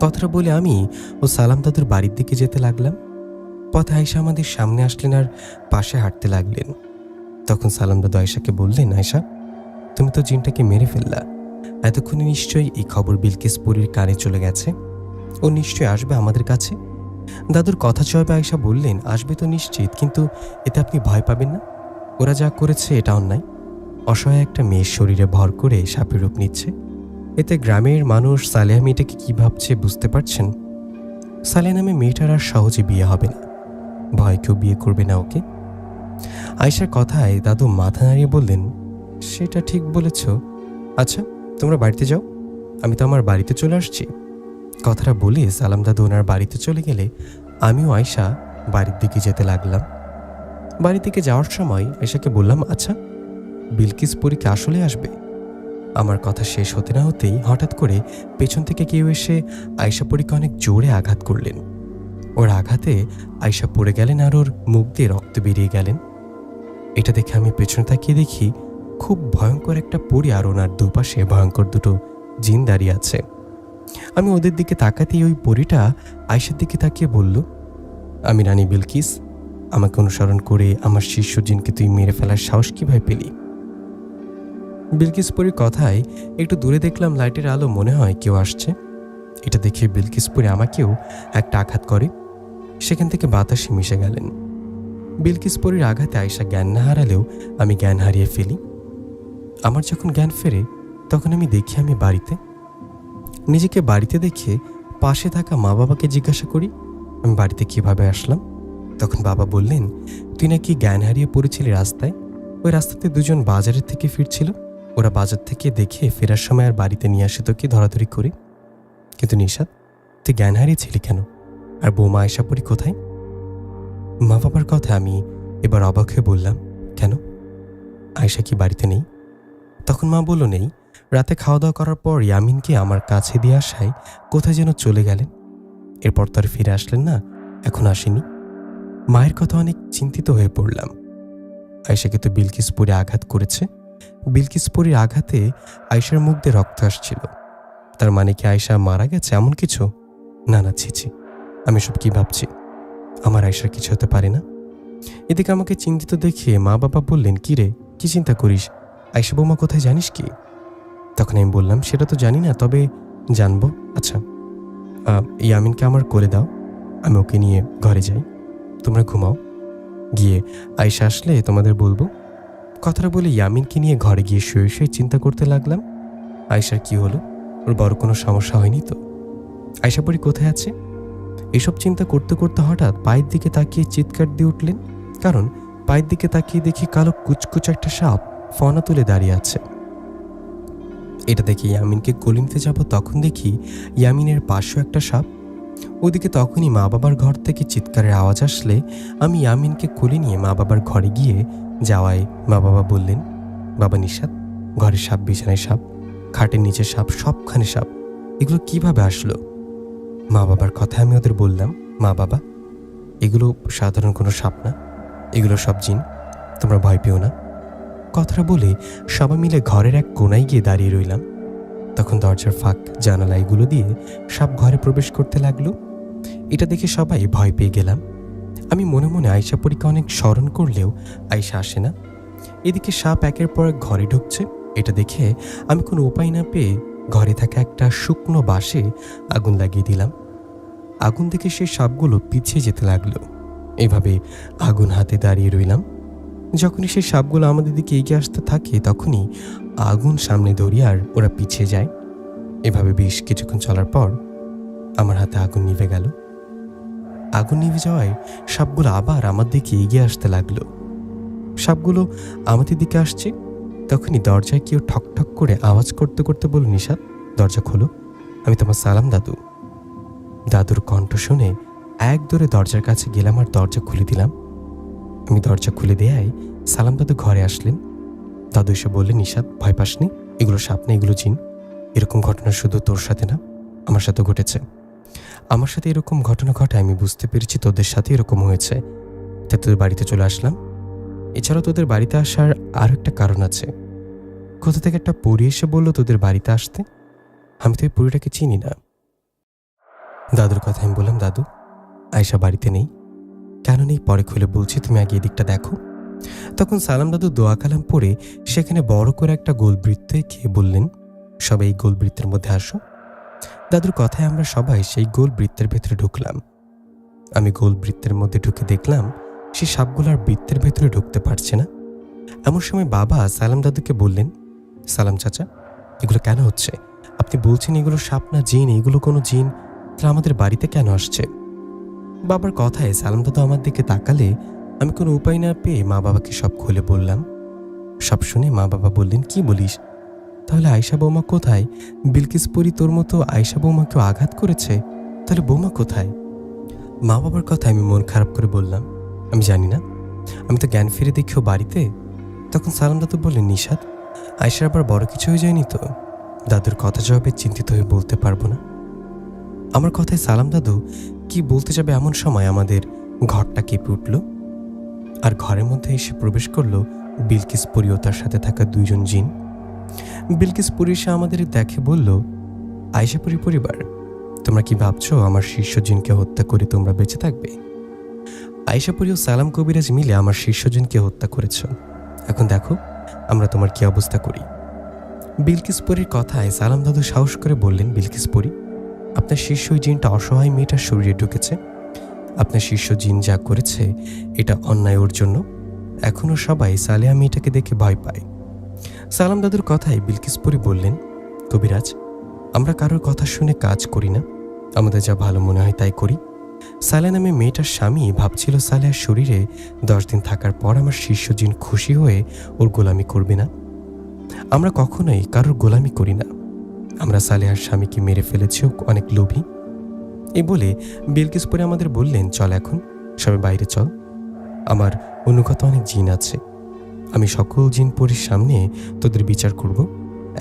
কথাটা বলে আমি ও সালাম দাদুর বাড়ির দিকে যেতে লাগলাম। পথে আয়শা আমাদের সামনে আসলেন আর পাশে হাঁটতে লাগলেন। তখন সালাম দাদু আয়শাকে বললেন, আয়শা, তুমি তো জিনটাকে মেরে ফেললা, এতক্ষণে নিশ্চয়ই এই খবর বিলকিস পরীর কানে চলে গেছে, ও নিশ্চয়ই আসবে আমাদের কাছে। দাদুর কথা জবাবে আয়শা বললেন, আসবে তো নিশ্চিত, কিন্তু এতে আপনি ভয় পাবেন না। ওরা যা করেছে এটা অন্যায়। অসহায় একটা মেয়ের শরীরে ভর করে সাপের রূপ নিচ্ছে। এতে গ্রামের মানুষ সালেহা মেয়েটাকে কি ভাবছে বুঝতে পারছেন? সালেহা নামে মেয়েটার আর সহজে বিয়ে হবে না, ভয় কেউ বিয়ে করবে না ওকে। আয়শার কথায় দাদু মাথা নাড়িয়ে বললেন, সেটা ঠিক বলেছ। আচ্ছা, তোমরা বাড়িতে যাও, আমি তো আমার বাড়িতে চলে আসছি। কথাটা বলে সালাম দাদু ওনার বাড়িতে চলে গেলে আমিও আয়শা বাড়ির দিকে যেতে লাগলাম। বাড়ির দিকে যাওয়ার সময় আয়শাকে বললাম, আচ্ছা, বিলকিস পরীকে আসলে আসবে? আমার কথা শেষ হতে না হতেই হঠাৎ করে পেছন থেকে কেউ এসে আয়শা পরীকে অনেক জোরে আঘাত করলেন। ওর আঘাতে আয়শা পড়ে গেলেন আর ওর মুখ দিয়ে রক্ত বেরিয়ে গেলেন। এটা দেখে আমি পেছনে তাকিয়ে দেখি খুব ভয়ঙ্কর একটা পরী আর ওনার দুপাশে ভয়ঙ্কর দুটো জিন দাঁড়িয়ে আছে। আমি ওদের দিকে তাকাতেই ওই পরীটা আয়শার দিকে তাকিয়ে বলল, আমি রানী বিলকিস, আমাকে অনুসরণ করে আমার শিষ্য জিনকে তুই মেরে ফেলার সাহস কিভাবে পেলি? বিলকিস পরীর কথায় একটু দূরে দেখলাম লাইটের আলো, মনে হয় কেউ আসছে। এটা দেখে বিলকিস পরী আমাকেও একটা আঘাত করে, সেখান থেকে বাতাসে মিশে গেলেন। বিলকিস পরীর আঘাতে আয়শা জ্ঞান না হারালেও আমি জ্ঞান হারিয়ে ফেলি। আমার যখন জ্ঞান ফেরে তখন আমি দেখি আমি বাড়িতে। নিজেকে বাড়িতে দেখে পাশে থাকা মা বাবাকে জিজ্ঞাসা করি আমি বাড়িতে কিভাবে আসলাম। তখন বাবা বললেন, তুই নাকি জ্ঞান হারিয়ে পড়েছিলি রাস্তায়। ওই রাস্তাতে দুজন বাজারের থেকে ফিরছিল, ওরা বাজার থেকে দেখে ফেরার সময় আর বাড়িতে নিয়ে আসে তোকে ধরাধরি করে। কিন্তু নিশাত, তুই জ্ঞান হারিয়েছিলি কেন? আর বৌমা আয়শা পরী কোথায়? মা বাবার কথা আমি এবার অবাক হয়ে বললাম, কেন, আয়শা কি বাড়িতে নেই? তখন মা বলল, নেই, রাতে খাওয়া দাওয়া করার পর ইয়ামিনকে আমার কাছে দিয়ে আসায় কোথায় যেন চলে গেলেন। এরপর তো আর ফিরে আসলেন না, এখন আসেনি। মায়ের কথা অনেক চিন্তিত হয়ে পড়লাম। আয়শাকে তো বিলকিস পরী আঘাত করেছে। বিলকিস পরীর আঘাতে আয়শার মুখ দিয়ে রক্ত আসছিল। তার মানে কি আয়শা মারা গেছে এমন কিছু? না না, ছিছি, আমি সব কি ভাবছি? আমার আয়শার কিছু হতে পারে না। এদিকে আমাকে চিন্তিত দেখে মা বাবা বললেন, কি রে, কি চিন্তা করিস? আয়শা বৌমা কোথায় জানিস কি? তখন আমি বললাম, সেটা তো জানি না, তবে জানবো। আচ্ছা, ইয়ামিনকে আমার কোলে দাও, আমি ওকে নিয়ে ঘরে যাই, তোমরা ঘুমাও, গিয়ে আয়শা আসলে তোমাদের বলবো। কথাটা বলে ইয়ামিনকে নিয়ে ঘরে গিয়ে শুয়ে শুয়ে চিন্তা করতে লাগলাম, আয়শার কি হলো, ওর বড় কোনো সমস্যা হয়নি তো? আয়শা পরী কোথায় আছে? এসব চিন্তা করতে করতে হঠাৎ পায়ের দিকে তাকিয়ে চিৎকার দিয়ে উঠলেন, কারণ পায়ের দিকে তাকিয়ে দেখি কালো কুচকুচ একটা সাপ ফনা তুলে দাঁড়িয়ে আছে। এটা দেখে ইয়ামিনকে কোলে নিতে যাব, তখন দেখি ইয়ামিনের পাশেও একটা সাপ। ওদিকে তখনই মা বাবার ঘর থেকে চিৎকারের আওয়াজ আসলে আমি ইয়ামিনকে কোলে নিয়ে মা বাবার ঘরে গিয়ে যাওয়ায় মা বাবা বললেন, বাবা নিশাত, ঘরের সাপ, বিছানায় সাপ, খাটের নিচে সাপ, সবখানে সাপ, এগুলো কিভাবে আসলো? মা বাবার কথা আমি ওদের বললাম, মা বাবা, এগুলো সাধারণ কোনো সাপ না, এগুলো সব জিন, তোমরা ভয় পেও না। কথাটা বলে সবাই মিলে ঘরের এক কোনায় গিয়ে দাঁড়িয়ে রইলাম। তখন দরজার ফাঁক জানালা এগুলো দিয়ে সাপ ঘরে প্রবেশ করতে লাগলো। এটা দেখে সবাই ভয় পেয়ে গেলাম। আমি মনে মনে আয়শা পরীকে অনেক স্মরণ করলেও আয়শা আসে না। এদিকে সাপ একের পর এক ঘরে ঢুকছে। এটা দেখে আমি কোনো উপায় না পেয়ে ঘরে থাকা একটা শুকনো বাঁশে আগুন লাগিয়ে দিলাম। আগুন দেখে সেই সাপগুলো পিছিয়ে যেতে লাগলো। এভাবে আগুন হাতে দাঁড়িয়ে রইলাম। যখনই সেই সাপগুলো আমাদের দিকে এগিয়ে আসতে থাকে তখনই আগুন সামনে ধরিয়ে আর ওরা পিছিয়ে যায়। এভাবে বেশ কিছুক্ষণ চলার পর আমার হাতে আগুন নিভে গেল। আগুন নিভে যাওয়ায় সাপগুলো আবার আমার দিকে এগিয়ে আসতে লাগলো। সাপগুলো আমাদের দিকে আসছে। তখনই দরজায় কেউ ঠক ঠক করে আওয়াজ করতে করতে বলল, নিশাত, দরজা খোলো, আমি তোমার সালাম দাদু। দাদুর কণ্ঠ শুনে এক দৌড়ে দরজার কাছে গেলাম আর দরজা খুলে দিলাম। আমি দরজা খুলে দেয়ায় সালাম দাদু ঘরে আসলেন। দাদু এসে বললেন, নিশাত, ভয় পাসনি, এগুলো সাপ না, এগুলো জিন। এরকম ঘটনা শুধু তোর সাথে না, আমার সাথে ঘটেছে। আমার সাথে এরকম ঘটনা ঘটায় আমি বুঝতে পেরেছি তোদের সাথে এরকম হয়েছে, তাই তোদের বাড়িতে চলে আসলাম। এছাড়াও তোদের বাড়িতে আসার আর একটা কারণ আছে। কোথা থেকে একটা পরী এসে বলল তোদের বাড়িতে আসতে। আমি তো এই পরীটাকে চিনি না। দাদুর কথা আমি বললাম, দাদু, আয়শা বাড়িতে নেই। কেন নেই পরে খুলে বলছি, তুমি আগে এদিকটা দেখো। তখন সালাম দাদু দোয়া কালাম পড়ে সেখানে বড় করে একটা গোলবৃত্ত এঁকে বললেন, সবাই এই গোলবৃত্তের মধ্যে আসো। দাদুর কথায় আমরা সবাই সেই গোলবৃত্তের ভেতরে ঢুকলাম। আমি গোলবৃত্তের মধ্যে ঢুকে দেখলাম সেই সাপগুলো আর বৃত্তের ভেতরে ঢুকতে পারছে না। এমন সময় বাবা সালাম দাদুকে বললেন, সালাম চাচা, এগুলো কেন হচ্ছে? আপনি বলছেন এগুলো সাপ না জিন, এগুলো কোনো জিন, তাহলে আমাদের বাড়িতে কেন আসছে? বাবার কথায় সালাম দাদু আমার দিকে তাকালে আমি কোনো উপায় না পেয়ে মা বাবাকে সব খুলে বললাম। সব শুনে মা বাবা বললেন, কি বলিস? তাহলে আয়শা বৌমা কোথায়? বিলকিস পরী তোর মতো আয়শা বৌমাকেও আঘাত করেছে, তাহলে বৌমা কোথায়? মা বাবার কথা আমি মন খারাপ করে বললাম, আমি জানি না, আমি তো জ্ঞান ফিরে দেখিও বাড়িতে। তখন সালাম দাদু বললেন, নিশাত, আয়শার আবার বড় কিছু হয়ে যায়নি তো? দাদুর কথা জবাবে চিন্তিত হয়ে বলতে পারবো না। আমার কথায় সালাম দাদু কি বলতে যাবে এমন সময় আমাদের ঘরটা কেঁপে উঠল আর ঘরের মধ্যে এসে প্রবেশ করলো বিলকিস পরী ও তার সাথে থাকা দুইজন জিন। বিলকিস পরী এসে আমাদের দেখে বলল, আয়শা পরী পরিবার, তোমরা কি ভাবছো আমার শীর্ষ জিনকে হত্যা করে তোমরা বেঁচে থাকবে? আয়শা পরী ও সালাম কবিরাজ মিলে আমার শীর্ষ জিনকে হত্যা করেছ। এখন দেখো আমরা তোমার কি অবস্থা করি। বিলকিস পরীর কথায় সালাম দাদু সাহস করে বললেন, বিলকিস পরী, আপনার শীর্ষ জিনটা অসহায় মেয়েটার শরীরে ঢুকেছে। আপনার শীর্ষ জিন যা করেছে এটা অন্যায় ওর জন্য। এখনও সবাই সালেহা মেয়েটাকে দেখে ভয় পায়। সালাম দাদুর কথায় বিলকিস পরী বললেন, কবিরাজ, আমরা কারোর কথা শুনে কাজ করি না, আমাদের যা ভালো মনে হয় তাই করি। সালেহা নামে মেয়েটার স্বামী ভাবছিল সালেহার শরীরে 10 দিন থাকার পর আমার শীর্ষ জিন খুশি হয়ে ওর গোলামি করবে না। আমরা কখনোই কারোর গোলামি করি না। আমরা সালেহার স্বামীকে মেরে ফেলেছি, অনেক লোভী। এই বলে বিলকিস পরী আমাদের বললেন, চল এখন সবাই বাইরে চল, আমার অনুগত অনেক জিন আছে, আমি সকল জিন পরীর সামনে তোদের বিচার করব।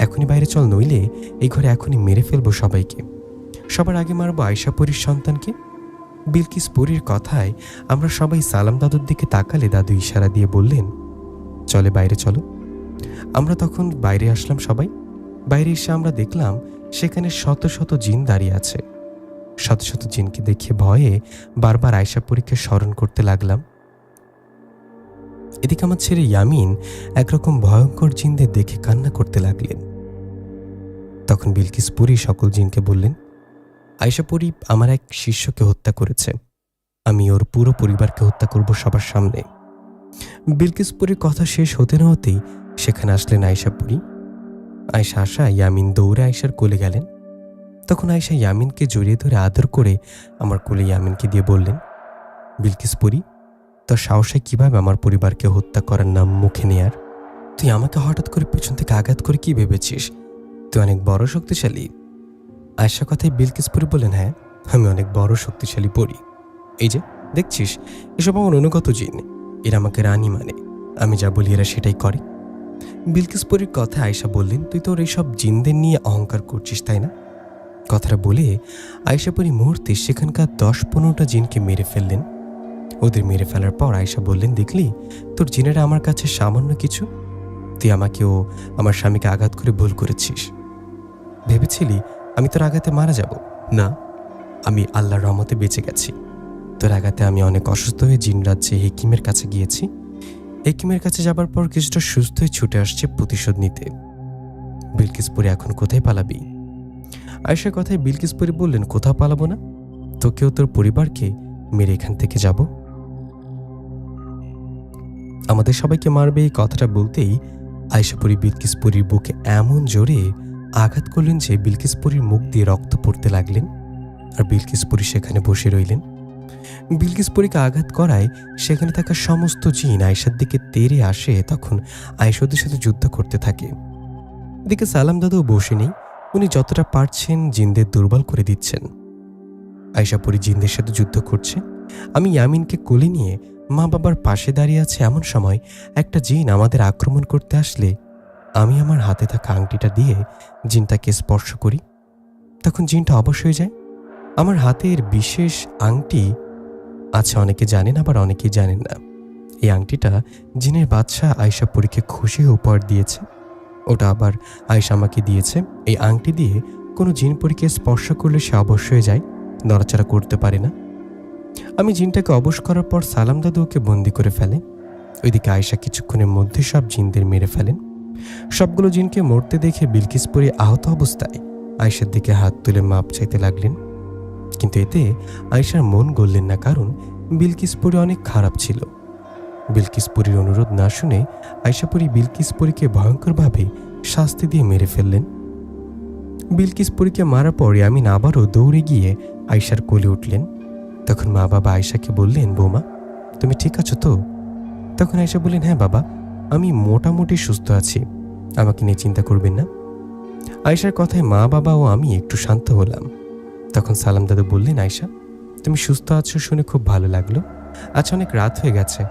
এখনই বাইরে চল, নইলে এই ঘরে এখনই মেরে ফেলবো সবাইকে। সবার আগে মারবো আয়শা পরীর সন্তানকে। বিলকিস পরীর কথায় আমরা সবাই সালাম দাদুর দিকে তাকালে দাদু ইশারা দিয়ে বললেন, চলে বাইরে চলো। আমরা তখন বাইরে আসলাম সবাই। বাইরে এসে আমরা দেখলাম সেখানে শত শত জিন দাঁড়িয়ে আছে। শত শত জিনকে দেখে ভয়ে বারবার আয়শা পরীকে স্মরণ করতে লাগলাম। এদিকে আমার ছেলে ইয়ামিন একরকম ভয়ঙ্কর জিনদের দেখে কান্না করতে লাগলেন। তখন বিলকিস পরী সকল জিনকে বললেন, আয়শা পরী আমার এক শিষ্যকে হত্যা করেছে, আমি ওর পুরো পরিবারকে হত্যা করব সবার সামনে। বিলকিস পরীর কথা শেষ হতে না হতেই সেখানে আসলেন আয়শা পরী। আয়শা আসা ইয়ামিন দৌড়ে আয়শার কোলে গেলেন। তখন আয়শা ইয়ামিনকে জড়িয়ে ধরে আদর করে আমার কোলে ইয়ামিনকে দিয়ে বললেন, বিলকিস পরী, তোর সাহসে কিভাবে আমার পরিবারকে হত্যা করার নাম মুখে নেয়ার? তুই আমাকে হঠাৎ করে পেছন থেকে আঘাত করে কি ভেবেছিস তুই অনেক বড় শক্তিশালী? আয়শা কথায় বিলকিস পরী বললেন, হ্যাঁ, আমি অনেক বড় শক্তিশালী পরী। এই যে দেখছিস, এসব আমার অনুগত জিন, এরা আমাকে রানী মানে, আমি যা বলি এরা সেটাই করে। বিলকিস পরীর কথা আয়শা বললেন, তুই তোর এইসব জিনদের নিয়ে অহংকার করছিস তাই না? কথাটা বলে আয়শা পরী মুহূর্তে সেখানকার 10-15টা জিনকে মেরে ফেললেন। ওদের মেরে ফেলার পর আয়শা বললেন, দেখলি তোর জিনেরা আমার কাছে সামান্য কিছু, তুই আমাকে ও আমার স্বামীকে আঘাত করে ভুল করেছিস। ভেবেছিলি আমি তোর আঘাতে মারা যাব? না, আমি আল্লাহর রহমতে বেঁচে গেছি। তোর আঘাতে আমি অনেক অসুস্থ হয়ে জিন রাজ্যে হেকিমের কাছে গিয়েছি। হেকিমের কাছে যাবার পর কিছুটা সুস্থ হয়ে ছুটে আসছে প্রতিশোধ নিতে। বিলকিসপুরি এখন কোথায় পালাবি? আয়েশার কথায় বিলকিসপুরি বললেন, কোথাও পালাবো না, তোকেও তোর পরিবারকে মেরে এখান থেকে যাব। আমাদের সবাইকে মারবে, এই কথাটা বলতেই আয়েশাপুরি বিলকিসপুরির বুকে এমন জোরে আঘাত করলেন যে বিলকিসপুরির মুখ দিয়ে রক্ত পড়তে লাগলেন। আর বিলকিসপুরি সেখানে বসে রইলেন। বিলকিসপুরিকে আঘাত করায় সেখানে থাকা সমস্ত জিন আয়েশার দিকে তেড়ে আসে। তখন আয়েশা ওদের সাথে যুদ্ধ করতে থাকে। এদিকে সালাম দাদুও বসে নেই, উনি যতটা পারছেন জিনদের দুর্বল করে দিচ্ছেন। আয়েশাপুরি জিনদের সাথে যুদ্ধ করছে। আমি ইয়ামিনকে কোলে নিয়ে মা বাবার পাশে দাঁড়িয়ে আছে। এমন সময় একটা জিন আমাদের আক্রমণ করতে আসলে আমি আমার হাতে থাকা আংটিটা দিয়ে জিনটাকে স্পর্শ করি। তখন জিনটা অবশ হয়ে যায়। আমার হাতের বিশেষ আংটি আছে, অনেকে জানেন আবার অনেকেই জানেন না। এই আংটিটা জিনের বাদশাহ আয়েশাপুরীকে খুশি হয়ে উপহার দিয়েছে। ওটা আবার আয়েশা আমাকে দিয়েছে। এই আংটি দিয়ে কোনো জিন পরীকে স্পর্শ করলে সে অবশ হয়ে যায়, নড়াচড়া করতে পারে না। আমি জিনটাকে অবশ করার পর সালাম দাদু ওকে বন্দি করে ফেলে। ওইদিকে আয়েশা কিছুক্ষণের মধ্যে সব জিনদের মেরে ফেলেন। সবগুলো জিনকে মরতে দেখে বিলকিসপুরি আহত অবস্থায় আয়েশার দিকে হাত তুলে মাপ চাইতে লাগলেন। কিন্তু এতে আয়েশার মন গললেন না, কারণ বিলকিসপুরি অনেক খারাপ ছিল। বিলকিসপুরির অনুরোধ না শুনে আয়েশাপুরি বিলকিসপুরিকে ভয়ঙ্করভাবে শাস্তি দিয়ে মেরে ফেললেন। বিলকিসপুরিকে মারার পরে আমি আবারও দৌড়ে গিয়ে আয়েশার কোলে উঠলেন। তখন মা বাবা আয়েশাকে বললেন, বৌমা তুমি ঠিক আছো তো? তখন আয়েশা বললেন, হ্যাঁ বাবা, আমি মোটামুটি সুস্থ আছি, আমাকে নিয়ে চিন্তা করবেন না। আয়েশার কথায় মা বাবা ও আমি একটু শান্ত হলাম। তখন সালাম দাদু বললেন, আয়েশা তুমি সুস্থ আছো শুনে খুব ভালো লাগলো। আজ অনেক রাত হয়ে গেছে,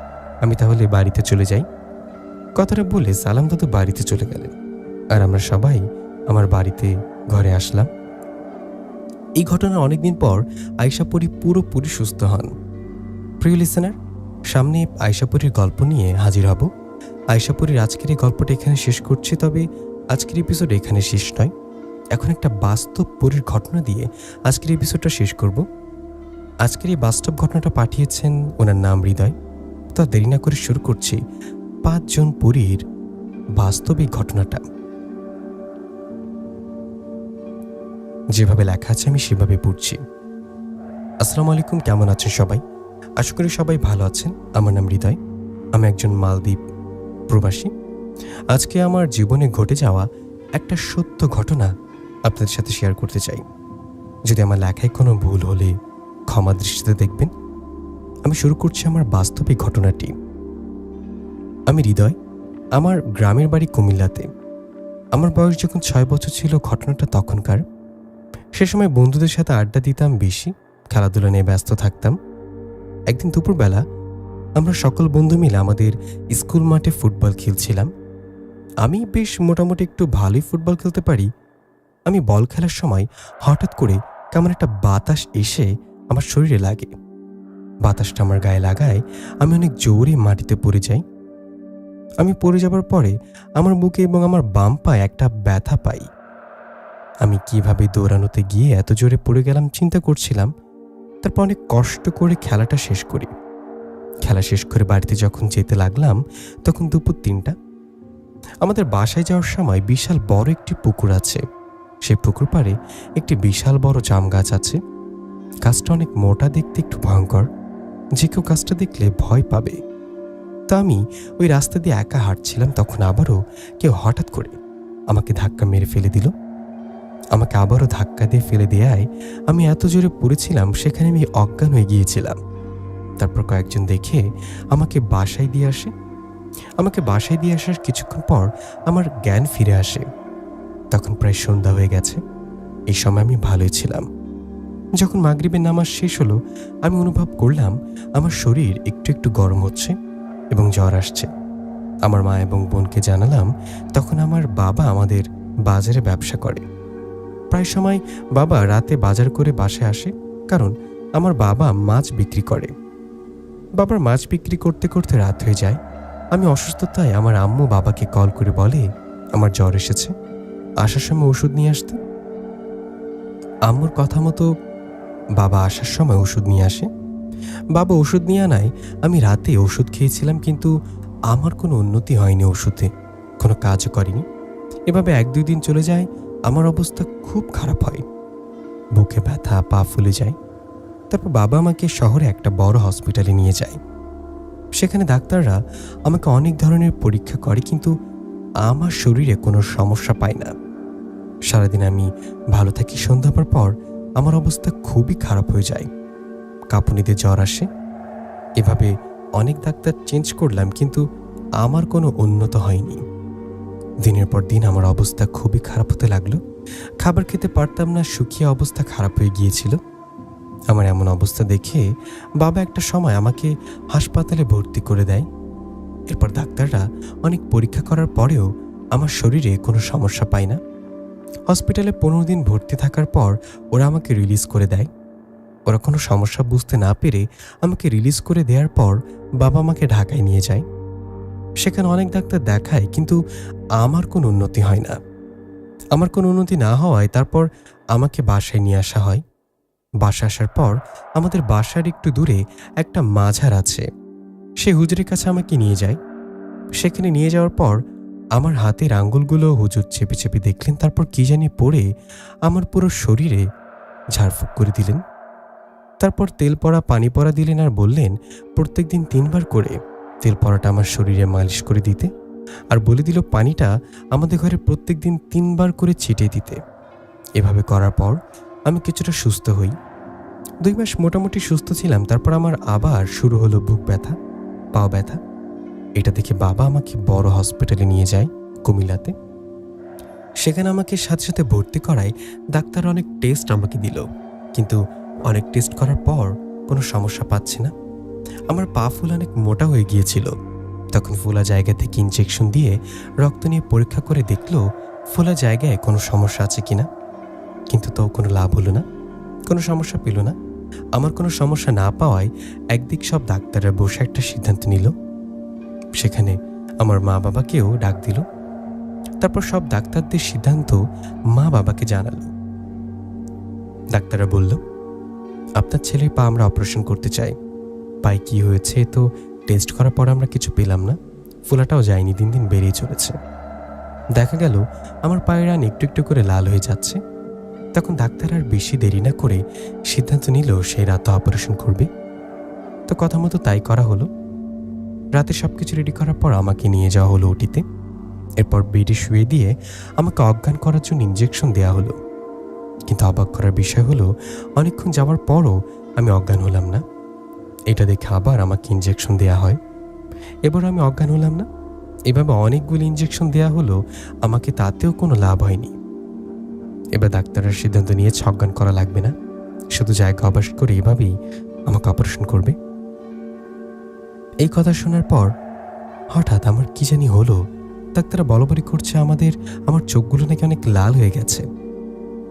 আমি তাহলে বাড়িতে চলে যাই। কথাটা বলে সালাম দাদু বাড়িতে চলে গেলেন। আর আমরা সবাই আমার বাড়িতে ঘরে আসলাম। এই ঘটনার অনেকদিন পর আয়েশাপুরি পুরোপুরি সুস্থ হন। প্রিয় লিসেনার, সামনে আয়েশাপুরীর গল্প নিয়ে হাজির হব। আয়েশাপুরীর আজকের এই গল্পটা এখানে শেষ করছি। তবে আজকের এপিসোড এখানে শেষ নয়, এখন একটা বাস্তব পরীর ঘটনা দিয়ে আজকের এপিসোডটা শেষ করব। আজকের এই বাস্তব ঘটনাটা পাঠিয়েছেন, ওনার নাম হৃদয়। তো দেরি না করে শুরু করছি 5 জন পরীর বাস্তবিক ঘটনাটা। যেভাবে লেখা আছে আমি সেভাবে পড়ছি। আসসালামু আলাইকুম, কেমন আছেন সবাই? আশা করি সবাই ভালো আছেন। আমার নাম হৃদয়, আমি একজন মালদ্বীপ প্রবাসী। আজকে আমার জীবনে ঘটে যাওয়া একটা সত্য ঘটনা আপনাদের সাথে শেয়ার করতে চাই। যদি আমার লেখায় কোনো ভুল হলে ক্ষমা দৃষ্টিতে দেখবেন। আমি শুরু করছি আমার বাস্তবিক ঘটনাটি। আমি হৃদয়, আমার গ্রামের বাড়ি কুমিল্লাতে। আমার বয়স যখন 6 বছর ছিল, ঘটনাটা তখনকার। সে সময় বন্ধুদের সাথে আড্ডা দিতাম বেশি, খেলাধুলা নিয়ে ব্যস্ত থাকতাম। একদিন দুপুরবেলা আমরা সকল বন্ধু মিলে আমাদের স্কুল মাঠে ফুটবল খেলছিলাম। আমি বেশ মোটামুটি একটু ভালোই ফুটবল খেলতে পারি। আমি বল খেলার সময় হঠাৎ করে কেমন একটা বাতাস এসে আমার শরীরে লাগে। বাতাসটা আমার গায়ে লাগায় আমি অনেক জোরে মাটিতে পড়ে যাই। আমি পড়ে যাবার পরে আমার বুকে এবং আমার বাম পায়ে একটা ব্যথা পাই। আমি কিভাবে দৌড়ানোতে গিয়ে এত জোরে পড়ে গেলাম চিন্তা করছিলাম। তারপর অনেক কষ্ট করে খেলাটা শেষ করি। খেলা শেষ করে বাড়িতে যখন যেতে লাগলাম তখন দুপুর 3টা। আমাদের বাসায় যাওয়ার সময় বিশাল বড় একটি পুকুর আছে। সেই পুকুর পাড়ে একটি বিশাল বড় জাম গাছ আছে। গাছটা অনেক মোটা, দেখতে একটু ভয়ঙ্কর, যে কেউ গাছটা দেখলে ভয় পাবে। তা আমি ওই রাস্তা দিয়ে একা হাঁটছিলাম, তখন আবারও কেউ হঠাৎ করে আমাকে ধাক্কা মেরে ফেলে দিল। আমাকে আবারও ধাক্কা দিয়ে ফেলে দেয়ায় আমি এত জোরে পড়েছিলাম সেখানে আমি অজ্ঞান হয়ে গিয়েছিলাম। তারপর কয়েকজন দেখে আমাকে বাসায় দিয়ে আসে। আমাকে বাসায় দিয়ে আসার কিছুক্ষণ পর আমার জ্ঞান ফিরে আসে। তখন প্রায় সন্ধ্যা হয়ে গেছে। এই সময় আমি ভালোই ছিলাম। যখন মাগরিবের নামাজ শেষ হলো, আমি অনুভব করলাম আমার শরীর একটু একটু গরম হচ্ছে এবং জ্বর আসছে। আমার মা এবং বোনকে জানালাম। তখন আমার বাবা আমাদের বাজারে ব্যবসা করে। প্রায় সময় বাবা রাতে বাজার করে বাসায় আসে, কারণ আমার বাবা মাছ বিক্রি করে। বাবার মাছ বিক্রি করতে করতে রাত হয়ে যায়। আমি অসুস্থতায় আমার আম্মু বাবাকে কল করে বলে আমার জ্বর এসেছে, আসার সময় ওষুধ নিয়ে আসতে। আম্মুর কথা মতো বাবা আসার সময় ওষুধ নিয়ে আসে। বাবা ওষুধ নিয়ে আনায় আমি রাতে ওষুধ খেয়েছিলাম, কিন্তু আমার কোনো উন্নতি হয়নি, ওষুধে কোনো কাজও করেনি। এভাবে 1-2 দিন চলে যায়। আমার অবস্থা খুব খারাপ হয়, বুকে ব্যথা, পা ফুলে যায়। তারপর বাবা আমাকে শহরে একটা বড় হসপিটালে নিয়ে যায়। সেখানে ডাক্তাররা আমাকে অনেক ধরনের পরীক্ষা করে, কিন্তু আমার শরীরে কোনো সমস্যা পায় না। সারাদিন আমি ভালো থাকি, সন্ধ্যা হবার পর আমার অবস্থা খুবই খারাপ হয়ে যায়, কাঁপুনিতে জ্বর আসে। এভাবে অনেক ডাক্তার চেঞ্জ করলাম, কিন্তু আমার কোনো উন্নত হয়নি। দিনের পর দিন আমার অবস্থা খুবই খারাপ হতে লাগলো। খাবার খেতে পারতাম না, শুকিয়ে অবস্থা খারাপ হয়ে গিয়েছিল। আমার এমন অবস্থা দেখে বাবা একটা সময় আমাকে হাসপাতালে ভর্তি করে দেয়। এরপর ডাক্তাররা অনেক পরীক্ষা করার পরেও আমার শরীরে কোনো সমস্যা পায় না। হসপিটালে 15 দিন ভর্তি থাকার পর ওরা আমাকে রিলিজ করে দেয়। ওরা কোনো সমস্যা বুঝতে না পেরে আমাকে রিলিজ করে দেওয়ার পর বাবা আমাকে ঢাকায় নিয়ে যায়। সেখানে অনেক ডাক্তার দেখায়, কিন্তু আমার কোনো উন্নতি হয় না। আমার কোনো উন্নতি না হওয়ায় তারপর আমাকে বাসায় নিয়ে আসা হয়। বাসা আসার পর আমাদের বাসার একটু দূরে একটা মাজার আছে, সে হুজুরের কাছে আমাকে নিয়ে যায়। সেখানে নিয়ে যাওয়ার পর আমার হাতের আঙ্গুলগুলো হুজুর চেপে চেপে দেখলেন। তারপর কি জানি পড়ে আমার পুরো শরীরে ঝাড়ফুঁক করে দিলেন। তারপর তেল পড়া, পানি পড়া দিলেন আর বললেন প্রত্যেকদিন 3 বার করে তেল পড়াটা আমার শরীরে মালিশ করে দিতে, আর বলে দিল পানিটা আমাদের ঘরে প্রত্যেকদিন 3 বার করে ছিটিয়ে দিতে। এভাবে করার পর আমি কিছুটা সুস্থ হই। 2 মাস মোটামুটি সুস্থ ছিলাম। তারপর আমার আবার শুরু হলো বুক ব্যথা, পা ব্যথা। এটা দেখে বাবা আমাকে বড় হসপিটালে নিয়ে যায়, কুমিল্লাতে। সেখানে আমাকে সাথে সাথে ভর্তি করায়। ডাক্তার অনেক টেস্ট আমাকে দিল, কিন্তু অনেক টেস্ট করার পর কোনো সমস্যা পাচ্ছি না। আমার পা ফুল অনেক মোটা হয়ে গিয়েছিল। তখন ফোলা জায়গা থেকে ইনজেকশন দিয়ে রক্ত নিয়ে পরীক্ষা করে দেখলো ফোলা জায়গায় কোনো সমস্যা আছে কিনা, কিন্তু তাও কোনো লাভ হলো না, কোনো সমস্যা পেল না। আমার কোনো সমস্যা না পাওয়ায় একদিক সব ডাক্তাররা বসে একটা সিদ্ধান্ত নিল। সেখানে আমার মা বাবাকেও ডাক দিল। তারপর সব ডাক্তারদের সিদ্ধান্ত মা বাবাকে জানালো। ডাক্তাররা বলল, আপনার ছেলের পা আমরা অপারেশন করতে চাই। পায়ে কি হয়েছে তো টেস্ট করার পর আমরা কিছু পেলাম না, ফোলাটাও যায়নি, দিন দিন বেড়েই চলেছে। দেখা গেল আমার পায়ের রান একটু একটু করে লাল হয়ে যাচ্ছে। তখন ডাক্তার আর বেশি দেরি না করে সিদ্ধান্ত নিল সেই রাতে অপারেশন করবে। তো কথা মতো তাই করা হলো। রাতে সবকিছু রেডি করার পর আমাকে নিয়ে যাওয়া হলো ওটিতে। এরপর বেডে শুয়ে দিয়ে আমাকে অজ্ঞান করার জন্য ইনজেকশন দেওয়া হলো। কিন্তু অবাক করার বিষয় হলো অনেকক্ষণ যাওয়ার পরও আমি অজ্ঞান হলাম না। এটা দেখে আবার আমাকে ইনজেকশন দেওয়া হয়। এবার আমি অজ্ঞান হলাম না। এভাবে অনেকগুলি ইনজেকশন দেওয়া হলো, আমাকে তাতেও কোনো লাভ হয়নি। এবার ডাক্তারের সিদ্ধান্ত নিয়েছে অজ্ঞান করা লাগবে না, শুধু জায়গা অবাস করে এভাবেই আমাকে অপারেশন করবে। এই কথা শোনার পর হঠাৎ আমার কি জানি হলো, ডাক্তাররা বলবরি করছে আমার চোখগুলো নাকি অনেক লাল হয়ে গেছে।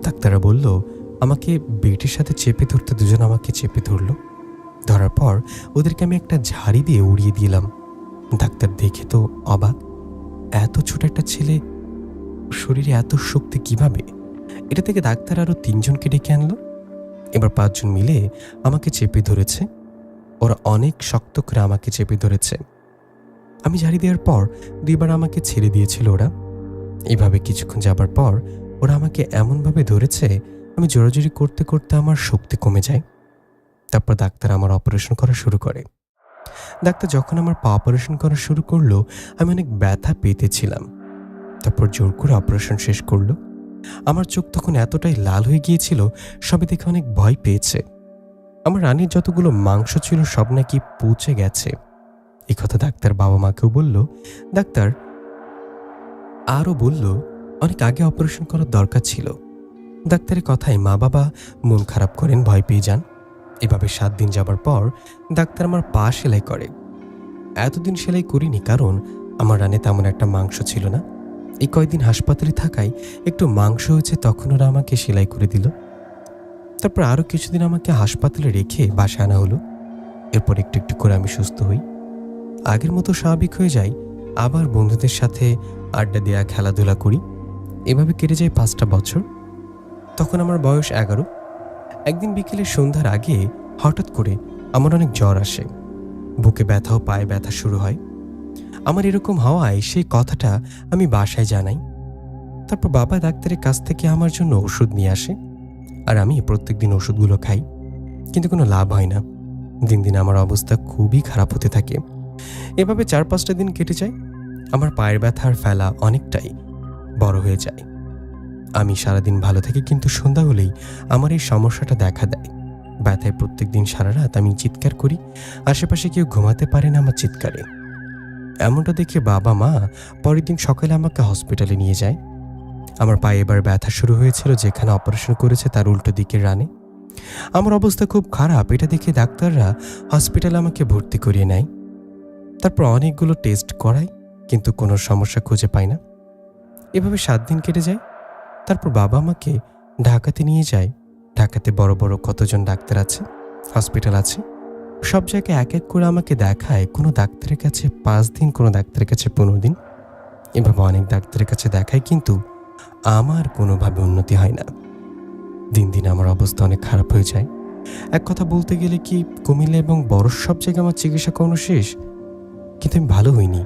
ডাক্তাররা বলল আমাকে বেটের সাথে চেপে ধরতে, দুজন আমাকে চেপে ধরলো। ধরার পর ওদেরকে আমি একটা ঝাড়ি দিয়ে উড়িয়ে দিলাম। ডাক্তার দেখে তো অবাক, এত ছোট একটা ছেলে, শরীরে এত শক্তি কিভাবে? এটা থেকে ডাক্তার আরো 3 জনকে ডেকে আনলো। এবার 5 জন মিলে আমাকে চেপে ধরেছে। ওরা অনেক শক্ত করে আমাকে চেপে ধরেছে। আমি ঝাড়ি দেওয়ার পর 2 বার আমাকে ছেড়ে দিয়েছিল ওরা। এভাবে কিছুক্ষণ যাবার পর ওরা আমাকে এমনভাবে ধরেছে, আমি জোরাজুরি করতে করতে আমার শক্তি কমে যায়। তারপর ডাক্তার আমার অপারেশন করা শুরু করে। ডাক্তার যখন আমার পা অপারেশন করা শুরু করলো, আমি অনেক ব্যথা পেতেছিলাম। তারপর জোর করে অপারেশন শেষ করলো। আমার চোখ তখন এতটাই লাল হয়ে গিয়েছিল, সবে দেখে অনেক ভয় পেয়েছে। আমার রানীর যতগুলো মাংস ছিল সব নাকি পচে গেছে। এই কথা ডাক্তার বাবা মাকেও বলল। ডাক্তার আরও বলল অনেক আগে অপারেশন করার দরকার ছিল। ডাক্তারের কথায় মা বাবা মন খারাপ করেন, ভয় পেয়ে যান। এভাবে 7 দিন যাবার পর ডাক্তার আমার পা সেলাই করে। এতদিন সেলাই করিনি, কারণ আমার রানে তেমন একটা মাংস ছিল না। এই কয়েকদিন হাসপাতালে থাকায় একটু মাংস হয়েছে, তখন ওরা আমাকে সেলাই করে দিল। তারপর আরও কিছুদিন আমাকে হাসপাতালে রেখে বাসায় আনা হলো। এরপর একটু একটু করে আমি সুস্থ হই, আগের মতো স্বাভাবিক হয়ে যাই। আবার বন্ধুদের সাথে আড্ডা দেওয়া, খেলাধুলা করি। এভাবে কেটে যায় 5টা বছর। তখন আমার বয়স 11। একদিন বিকেলে সন্ধ্যার আগে হঠাৎ করে আমার অনেক জ্বর আসে, বুকে ব্যথা ও পায়ে ব্যথা শুরু হয়। আমার এরকম হওয়ায় সেই কথাটা আমি বাসায় জানাই। তারপর বাবা ডাক্তারের কাছ থেকে আমার জন্য ওষুধ নিয়ে আসে, আর আমি প্রত্যেকদিন ওষুধগুলো খাই, কিন্তু কোনো লাভ হয় না। দিন দিন আমার অবস্থা খুবই খারাপ হতে থাকে। এভাবে 4-5টা দিন কেটে যায়। আমার পায়ের ব্যথার ফেলা অনেকটাই বড় হয়ে যায়। আমি সারাদিন ভালো থাকি, কিন্তু সন্ধ্যা হলেই আমার এই সমস্যাটা দেখা দেয়। ব্যথায় প্রত্যেকদিন সারা রাত আমি চিৎকার করি, আশেপাশে কেউ ঘুমাতে পারে না আমার চিৎকারে। এমনটা দেখে বাবা মা পরের দিন সকালে আমাকে হসপিটালে নিয়ে যায়। আমার পায়ে এবার ব্যথা শুরু হয়েছিল, যেখানে অপারেশন করেছে তার উল্টো দিকের রানে। আমার অবস্থা খুব খারাপ, এটা দেখে ডাক্তাররা হসপিটালে আমাকে ভর্তি করিয়ে নেয়। তারপর অনেকগুলো টেস্ট করায়, কিন্তু কোনো সমস্যা খুঁজে পায় না। এভাবে 7 দিন কেটে যায়। তারপর বাবা আমাকে ঢাকাতে নিয়ে যায়। ঢাকাতে বড় বড় কতজন ডাক্তার আছে, হসপিটাল আছে, সব জায়গায় এক এক করে আমাকে দেখায়। কোনো ডাক্তারের কাছে 5 দিন, কোনো ডাক্তারের কাছে 15 দিন, এভাবে অনেক ডাক্তারের কাছে দেখায়, কিন্তু আমার কোনোভাবে উন্নতি হয় না। দিন দিন আমার অবস্থা অনেক খারাপ হয়ে যায়। এক কথা বলতে গেলে কি, কুমিল্লা এবং বড় সব জায়গায় আমার চিকিৎসা করানো শেষ, কিন্তু আমি ভালো হইনি।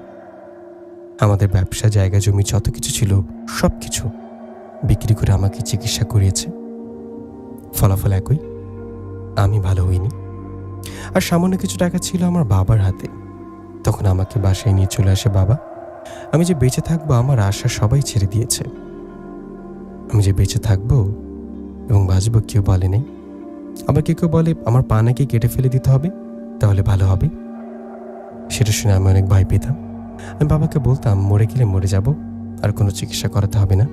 আমাদের ব্যবসা, জায়গা জমি যত কিছু ছিল সব কিছু বিক্রি করে আমাকে চিকিৎসা করিয়েছে। ফলাফল একই, আমি ভালো হইনি। আর সামান্য কিছু টাকা ছিল আমার বাবার হাতে। তখন আমাকে বাসায় নিয়ে চলে আসে বাবা। আমি যে বেঁচে থাকবো আমার আশা সবাই ছেড়ে দিয়েছে। আমি যে বেঁচে থাকবো এবং বাঁচবো কেউ বলে নেই। আবার কেউ কেউ বলে আমার পা নাকি কেটে ফেলে দিতে হবে, তাহলে ভালো হবে। সেটা শুনে আমি অনেক ভয় পেতাম। আমি বাবাকে বলতাম মরে গেলে মরে যাব, আর কোনো চিকিৎসা করাতে হবে না।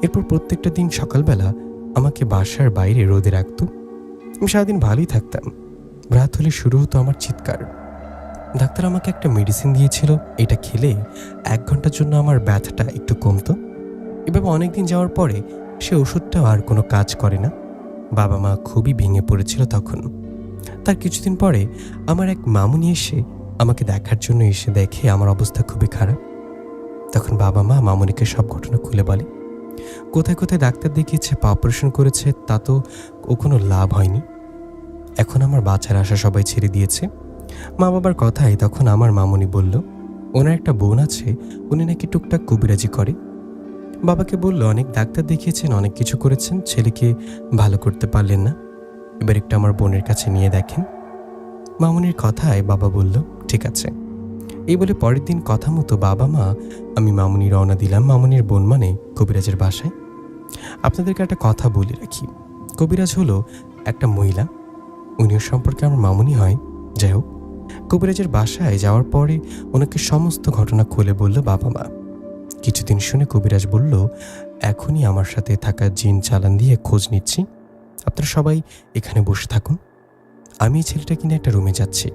এরপর প্রত্যেকটা দিন সকালবেলা আমাকে বাসার বাইরে রোদে রাখত। আমি সারাদিন ভালোই থাকতাম। রাত হলে শুরু হতো আমার চিৎকার। ডাক্তার আমাকে একটা মেডিসিন দিয়েছিল, এটা খেলে 1 ঘন্টার জন্য আমার ব্যথাটা একটু কমতো। এভাবে অনেকদিন যাওয়ার পরে সে ওষুধটাও আর কোনো কাজ করে না। বাবা মা খুবই ভেঙে পড়েছিল তখন। তার কিছুদিন পরে আমার এক মামুনি এসে আমাকে দেখার জন্য এসে দেখে আমার অবস্থা খুবই খারাপ। তখন বাবা মা মামুনিকে সব ঘটনা খুলে বলে। কোথায় কোথায় ডাক্তার দেখিয়েছে, পা অপারেশন করেছে, তা তো ও কোনো লাভ হয়নি। এখন আমার বাচ্চার আশা সবাই ছেড়ে দিয়েছে। মা বাবার কথাই তখন আমার মামুনি বলল, ওনার একটা বোন আছে, উনি নাকি টুকটাক কবিরাজি করে। বাবাকে বলল অনেক ডাক্তার দেখিয়েছেন, অনেক কিছু করেছেন, ছেলেকে ভালো করতে পারলেন না, এবার একটু আমার বোনের কাছে নিয়ে দেখেন। মামুনির কথায় বাবা বলল ঠিক আছে। এই বলে পরের দিন কথা মতো বাবা মা আমি মামুনি রওনা দিলাম মামুনির বোন মানে কবিরাজের বাসায়। আপনাদেরকে একটা কথা বলে রাখি, কবিরাজ হলো একটা মহিলা, উনিও সম্পর্কে আমার মামুনি হয়। যাই হোক, কবিরাজের বাসায় যাওয়ার পরে ওনাকে সমস্ত ঘটনা খুলে বলল বাবা মা। কিছুদিন শুনে কবিরাজ বলল, এখনই আমার সাথে থাকা জিন চালান দিয়ে খোঁজ নিচ্ছি, আপনারা সবাই এখানে বসে থাকুন, আমি এই ছেলেটা কিনে একটা রুমে যাচ্ছি।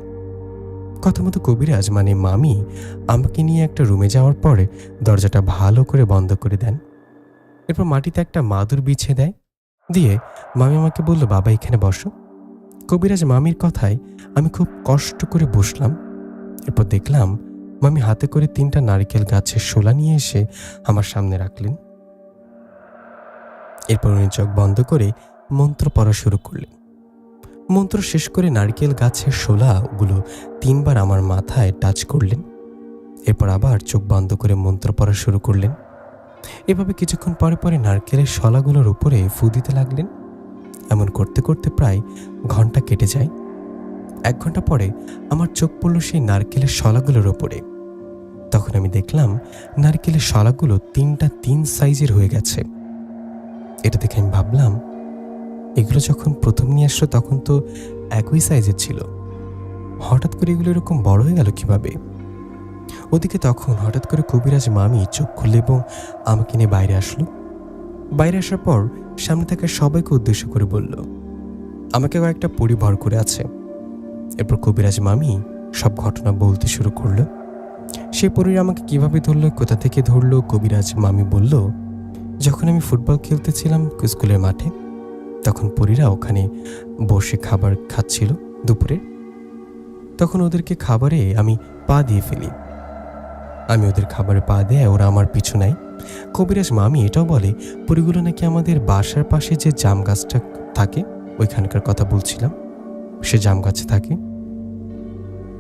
কথা মতো কবিরাজ মানে মামি আমাকে নিয়ে একটা রুমে যাওয়ার পরে দরজাটা ভালো করে বন্ধ করে দেন। এরপর মাটিতে একটা মাদুর বিছিয়ে দেয়, দিয়ে মামি আমাকে বলল বাবা এখানে বসো। কবিরাজ মামির কথায় আমি খুব কষ্ট করে বসলাম। এরপর দেখলাম মামি হাতে করে 3টা নারকেল গাছের শোলা নিয়ে এসে আমার সামনে রাখলেন। এরপর উনি চোখ বন্ধ করে মন্ত্র পড়া শুরু করলেন। মন্ত্র শেষ করে নারকেল গাছের শোলাগুলো 3 বার আমার মাথায় টাচ করলেন। এরপর আবার চোখ বন্ধ করে মন্ত্র পড়া শুরু করলেন। এভাবে কিছুক্ষণ পরে পরে নারকেলের শলাগুলোর উপরে ফু দিতে লাগলেন। এমন করতে করতে প্রায় ঘন্টা কেটে যায়। 1 ঘন্টা পরে আমার চোখ পড়ল সেই নারকেলের শলাগুলোর ওপরে। তখন আমি দেখলাম নারকেলের শলাগুলো 3টা 3 সাইজের হয়ে গেছে। এটা দেখে আমি ভাবলাম, এগুলো যখন প্রথম নিয়ে আসলো তখন তো একই সাইজের ছিল, হঠাৎ করে এগুলো এরকম বড় হয়ে গেল কিভাবে? ওদিকে তখন হঠাৎ করে কবিরাজ মামি চোখ খুলল এবং আমাকে নিয়ে বাইরে আসলো। বাইরে আসার পর সামনে থাকা সবাইকে উদ্দেশ্য করে বলল, আমাকে কয়েকটা পরি ভর করে আছে। এরপর কবিরাজ মামি সব ঘটনা বলতে শুরু করলো। সে পরীরা আমাকে কিভাবে ধরলো, কোথা থেকে ধরলো। কবিরাজ মামি বলল, যখন আমি ফুটবল খেলতেছিলাম স্কুলের মাঠে, তখন পরীরা ওখানে বসে খাবার খাচ্ছিল দুপুরে। তখন ওদেরকে খাবারে আমি পা দিয়ে ফেলি। আমি ওদের খাবারে পা দেয়, ওরা আমার পিছু নেয়। কবিরাজ মামি এটাও বলে পরীগুলো নাকি আমাদের বাসার পাশে যে জাম গাছটা থাকে ওইখানকার কথা বলছিলাম, সে জাম গাছে থাকে।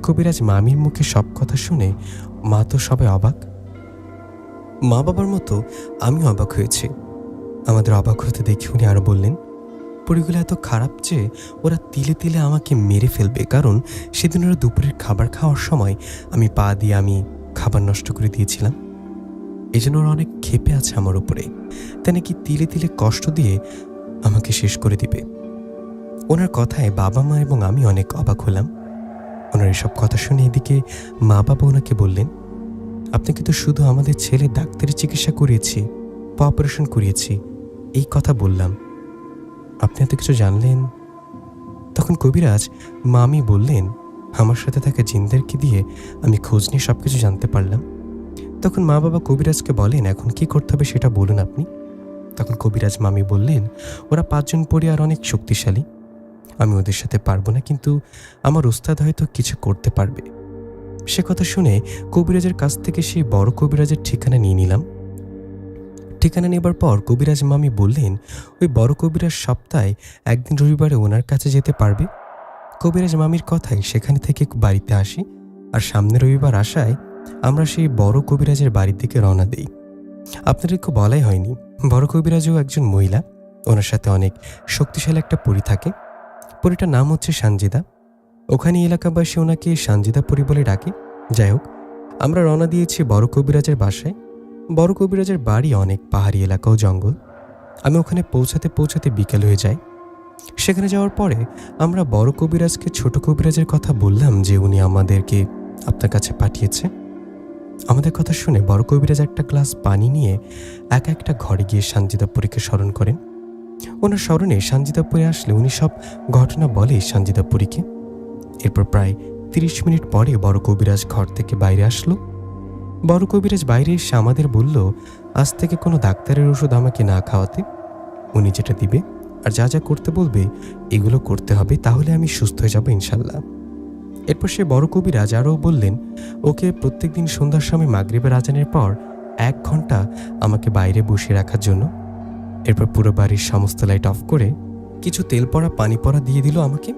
কবিরাজ মামির মুখে সব কথা শুনে মা তো সবাই অবাক। মা বাবার মতো আমি অবাক হয়েছি। আমাদের অবাক হতে দেখে উনি আরো বললেন, পরীগুলো এত খারাপ যে ওরা তিলে তিলে আমাকে মেরে ফেলবে, কারণ সেদিন ওরা দুপুরের খাবার খাওয়ার সময় আমি পা দিয়ে আমি খাবার নষ্ট করে দিয়েছিলাম। এই জন্য ওরা অনেক ক্ষেপে আছে আমার উপরে, তাই নাকি তিলে তিলে কষ্ট দিয়ে আমাকে শেষ করে দিবে। ওনার কথায় বাবা মা এবং আমি অনেক অবাক হলাম। ওনার এসব কথা শুনে এদিকে মা বাবা ওনাকে বললেন, আপনি কিন্তু শুধু আমাদের ছেলে ডাক্তারি চিকিৎসা করিয়েছি বা অপারেশন করিয়েছি এই কথা বললাম, আপনি এত কিছু জানলেন? তখন কবিরাজ মামি বললেন, আমার সাথে থাকা জিনদেরকে দিয়ে আমি খোঁজ নিয়ে সবকিছু জানতে পারলাম। তখন মা বাবা কবিরাজকে বলেন, এখন কি করতে হবে সেটা বলুন আপনি। তখন কবিরাজ মামি বললেন, ওরা 5 জন পরিবার অনেক শক্তিশালী, আমি ওদের সাথে পারবো না, কিন্তু আমার ওস্তাদ হয়তো কিছু করতে পারবে। সে কথা শুনে কবিরাজের কাছ থেকে সেই বড় কবিরাজের ঠিকানা নিয়ে নিলাম। ঠিকানা নেবার পর কবিরাজ মামি বললেন, ওই বড় কবিরাজ সপ্তাহে একদিন রবিবারে ওনার কাছে যেতে পারবে। কবিরাজ মামির কথায় সেখানে থেকে বাড়িতে আসি, আর সামনের রবিবার আসায় আমরা সেই বড় কবিরাজের বাড়ির দিকে রওনা দিই। আপনাদেরকে বলাই হয়নি, বড় কবিরাজও একজন মহিলা, ওনার সাথে অনেক শক্তিশালী একটা পরী থাকে। পরীটার নাম হচ্ছে সানজিদা। ওখানে এলাকাবাসী ওনাকে সানজিদা পরী বলে ডাকে। যাই হোক, আমরা রওনা দিয়েছি বড় কবিরাজের বাসায়। বড় কবিরাজের বাড়ি অনেক পাহাড়ি এলাকা ও জঙ্গল। আমি ওখানে পৌঁছাতে পৌঁছাতে বিকেল হয়ে যায়। সেখানে যাওয়ার পরে আমরা বড় কবিরাজকে ছোট কবিরাজের কথা বললাম যে উনি আমাদেরকে আপনার কাছে পাঠিয়েছে। আমাদের কথা শুনে বড় কবিরাজ একটা গ্লাস পানি নিয়ে একা একটা ঘরে গিয়ে সানজিদা পরীকে স্মরণ করেন। ওনার স্মরণে সানজিদা পরী আসলে উনি সব ঘটনা বলে সানজিদা পরীকে। এরপর প্রায় 30 মিনিট পরে বড় কবিরাজ ঘর থেকে বাইরে আসলো। বড় কবিরাজ বাইরে এসে আমাদের বলল, আজ থেকে কোনো ডাক্তারের ওষুধ আমাকে না খাওয়াতে, উনি যেটা দিবে আর যা যা করতে বলবে এগুলো করতে হবে, তাহলে আমি সুস্থ হয়ে যাব ইনশাল্লাহ। এরপর সে বড় কবিরাজ আরও বললেন, ওকে প্রত্যেকদিন সন্ধ্যার সময় মাগরিবের আজানের পর 1 ঘন্টা আমাকে বাইরে বসিয়ে রাখার জন্য। এরপর পুরো বাড়ির সমস্ত লাইট অফ করে কিছু তেল পড়া পানি পড়া দিয়ে দিল আমাকে।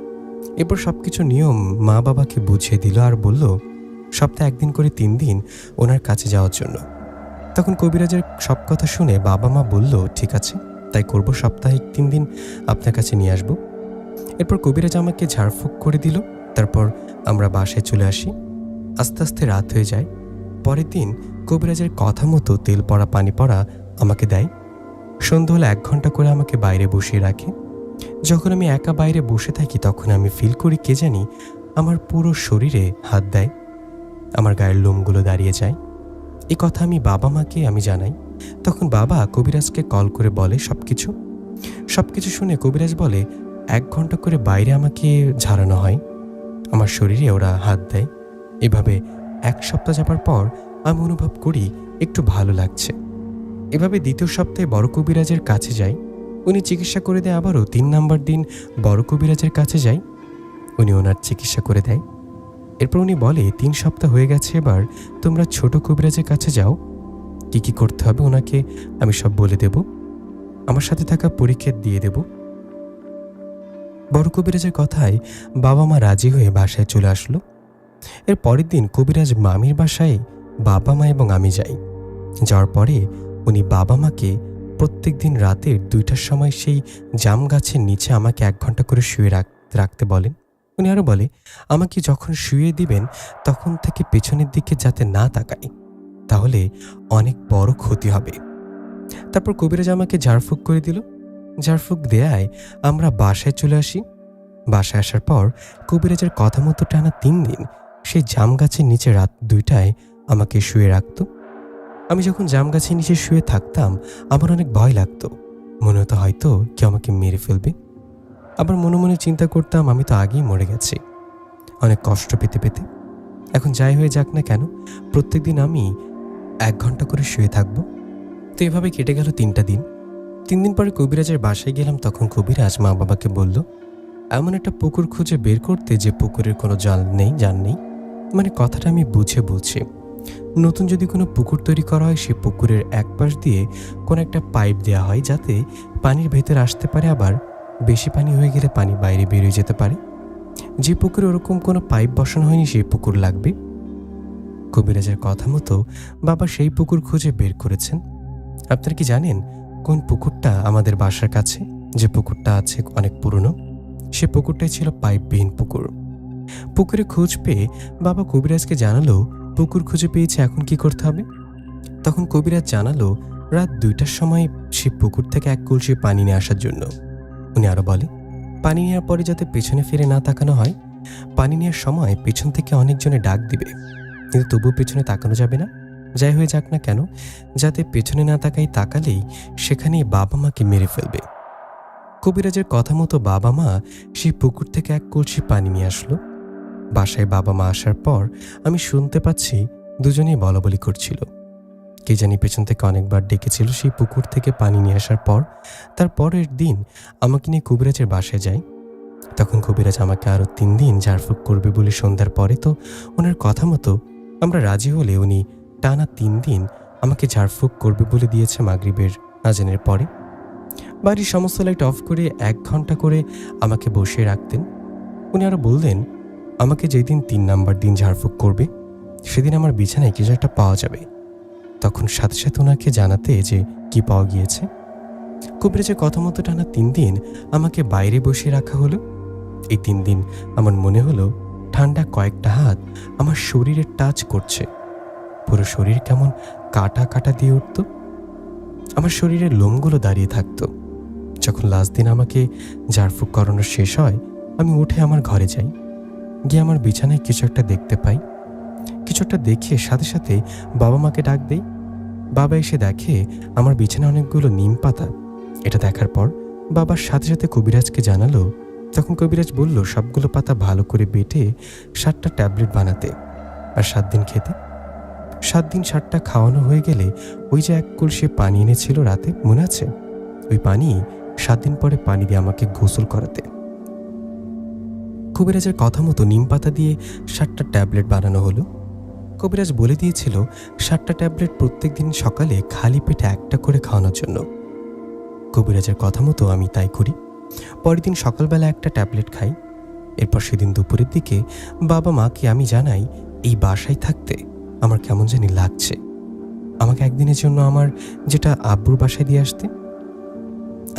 এরপর সবকিছু নিয়ম মা বাবাকে বুঝিয়ে দিল আর বলল, সপ্তাহে 1 দিন করে 3 দিন ওনার কাছে যাওয়ার জন্য। তখন কবিরাজের সব কথা শুনে বাবা মা বলল, ঠিক আছে, তাই করব, সপ্তাহে 3 দিন আপনার কাছে নিয়ে আসবো। এরপর কবিরাজ আমাকে ঝাড়ফুঁক করে দিল। তারপর আমরা বাসায় চলে আসি। আস্তে আস্তে রাত হয়ে যায়। পরের দিন কবিরাজের কথা মতো তেল পড়া পানি পড়া আমাকে দেয়। সন্ধ্যা হলে 1 ঘন্টা করে আমাকে বাইরে বসিয়ে রাখে। যখন আমি একা বাইরে বসে থাকি তখন আমি ফিল করি কে জানি আমার পুরো শরীরে হাত দেয়, আমার গায়ের লোমগুলো দাঁড়িয়ে যায়। এই কথা আমি বাবা মাকে আমি জানাই। তখন বাবা কবিরাজকে কল করে বলে সবকিছু শুনে কবিরাজ বলে, 1 ঘন্টা করে বাইরে আমাকে ঝাড়ানো হয়, আমার শরীরে ওরা হাত দেয়। এভাবে 1 সপ্তাহ যাবার পর আমি অনুভব করি একটু ভালো লাগছে। এভাবে 2য় সপ্তাহে বড় কবিরাজের কাছে যাই। উনি চিকিৎসা করে দেয়। আবারও 3 নম্বর দিন বড় কবিরাজের কাছে যাই, উনি ওনার চিকিৎসা করে দেয়। এরপর উনি বলে, 3 সপ্তাহ হয়ে গেছে, এবার তোমরা ছোট কবিরাজের কাছে যাও, কি কি করতে হবে ওনাকে আমি সব বলে দেব, আমার সাথে থাকা পরীক্ষা দিয়ে দেব। বড় কবিরাজের কথায় বাবা মা রাজি হয়ে বাসায় চলে আসলো। এর পরের দিন কবিরাজ মামির বাসায় বাবা মা এবং আমি যাই। যাওয়ার পরে উনি বাবা মাকে প্রত্যেক দিন রাতের 2টার সময় সেই জাম গাছের নিচে আমাকে 1 ঘন্টা করে শুয়ে রাখতে বলেন। উনি আরও বলে, আমাকে যখন শুয়ে দিবেন তখন থেকে পেছনের দিকে যাতে না তাকাই, তাহলে অনেক বড় ক্ষতি হবে। তারপর কবিরাজ আমাকে ঝাড়ফুঁক করে দিল। ঝাড়ফুঁক দেয়ায় আমরা বাসায় চলে আসি। বাসায় আসার পর কবিরাজের কথা মতো টানা 3 দিন সেই জাম গাছের নিচে রাত 2টায় আমাকে শুয়ে রাখত। আমি যখন জাম গাছের নিচে শুয়ে থাকতাম আমার অনেক ভয় লাগতো, মনে হতো হয়তো কেউ আমাকে মেরে ফেলবে। আবার মনে মনে চিন্তা করতাম আমি তো আগেই মরে গেছি, অনেক কষ্ট পেতে পেতে। এখন যাই হয়ে যাক না কেন, প্রত্যেকদিন আমি 1 ঘন্টা করে শুয়ে থাকবো। তো এভাবে কেটে গেল 3টা দিন। 3 দিন পরে কবিরাজের বাসায় গেলাম। তখন কবিরাজ মা বাবাকে বলল, এমন একটা পুকুর খুঁজে বের করতে যে পুকুরের কোনো জান নেই। মানে কথাটা আমি বুঝে বলছি, নতুন যদি কোনো পুকুর তৈরি করা হয়, সে পুকুরের এক পাশ দিয়ে কোনো একটা পাইপ দেওয়া হয় যাতে পানির ভেতর আসতে পারে, আবার বেশি পানি হয়ে গেলে পানি বাইরে বেরিয়ে যেতে পারে। যে পুকুরে ওরকম কোনো পাইপ বসানো হয়নি সেই পুকুর লাগবে। কবিরাজের কথা মতো বাবা সেই পুকুর খুঁজে বের করেছেন। আপনারা কি জানেন কোন পুকুরটা আমাদের বাসার কাছে? যে পুকুরটা আছে অনেক পুরনো, সে পুকুরটাই ছিল পাইপবিহীন পুকুর। পুকুরে খোঁজ পেয়ে বাবা কবিরাজকে জানালো পুকুর খুঁজে পেয়েছে, এখন কি করতে হবে। তখন কবিরাজ জানালো রাত 2টার সময় সে পুকুর থেকে এক কলসি পানি নিয়ে আসার জন্য। উনি আরো বলে, পানি নেওয়ার পরে যাতে পেছনে ফিরে না তাকানো হয়। পানি নেওয়ার সময় পেছন থেকে অনেকজনে ডাক দিবে, কিন্তু তবুও পেছনে তাকানো যাবে না। যাই হয়ে যাক না কেন, যাতে পেছনে না তাকালেই সেখানেই বাবা মাকে মেরে ফেলবে। কবিরাজের কথা মতো বাবা মা সেই পুকুর থেকে এক কলসি পানি নিয়ে আসলো। বাসায় বাবা মা আসার পর আমি শুনতে পাচ্ছি দুজনেই বলাবলি করছিল। কে জানি পেছন থেকে অনেকবার ডেকেছিল। সেই পুকুর থেকে পানি নিয়ে আসার পর তার পরের দিন আমাকে নিয়ে কবিরাজের বাসায় যাই। তখন কবিরাজ আমাকে আরও 3 দিন ঝাড়ফুঁক করবে বলে সন্ধ্যার পরে, তো ওনার কথা মতো আমরা রাজি হলে উনি টানা 3 দিন আমাকে ঝাড়ফুঁক করবে বলে দিয়েছে মাগরিবের আজানের পরে। বাড়ির সমস্ত লাইট অফ করে 1 ঘন্টা করে আমাকে বসিয়ে রাখতেন। উনি আরও বললেন আমাকে যেদিন 3 নাম্বার দিন ঝাড়ফুঁক করবে সেদিন আমার বিছানায় কিছু একটা পাওয়া যাবে। তখন সাথে সাথে ওনাকে জানাতে যে কি পাওয়া গিয়েছে। কবিরাজের কথা মতো টানা 3 দিন আমাকে বাইরে বসিয়ে রাখা হলো। এই 3 দিন আমার মনে হলো ঠান্ডা কয়েকটা হাত আমার শরীরে টাচ করছে। পুরো শরীর কেমন কাটা কাটা দিয়ে উঠত, আমার শরীরের লোমগুলো দাঁড়িয়ে থাকতো। যখন লাস্ট দিন আমাকে ঝাড়ফুঁক করানো শেষ হয়, আমি উঠে আমার ঘরে যাই। গিয়ে আমার বিছানায় কিছু একটা দেখতে পাই। কিছু একটা দেখে সাথে সাথে বাবা মাকে ডাক দেই। বাবা এসে দেখে আমার বিছানায় অনেকগুলো নিম পাতা। এটা দেখার পর বাবার সাথে সাথে কবিরাজকে জানালো। তখন কবিরাজ বলল সবগুলো পাতা ভালো করে বেটে 7টা ট্যাবলেট বানাতে আর 7 দিন খেতে। 7 দিন 7টা খাওয়ানো হয়ে গেলে ওই যে 1 কলসি পানি এনেছিল রাতে, মনে আছে? ওই পানি 7 দিন পরে পানি দিয়ে আমাকে গোসল করাতে। কবিরাজের কথা মতো নিম পাতা দিয়ে 7টা ট্যাবলেট বানানো হলো। কবিরাজ বলে দিয়েছিল 7টা ট্যাবলেট প্রত্যেক দিন সকালে খালি পেটে একটা করে খাওয়ানোর জন্য। কবিরাজের কথা মতো আমি তাই করি। পরের দিন সকালবেলা একটা ট্যাবলেট খাই। এরপর সেদিন দুপুরের দিকে বাবা মাকে আমি জানাই এই বাসায় থাকতে আমার কেমন জানি লাগছে। আমাকে একদিনের জন্য আমার যেটা আব্বুর বাসায় দিয়ে আসতে।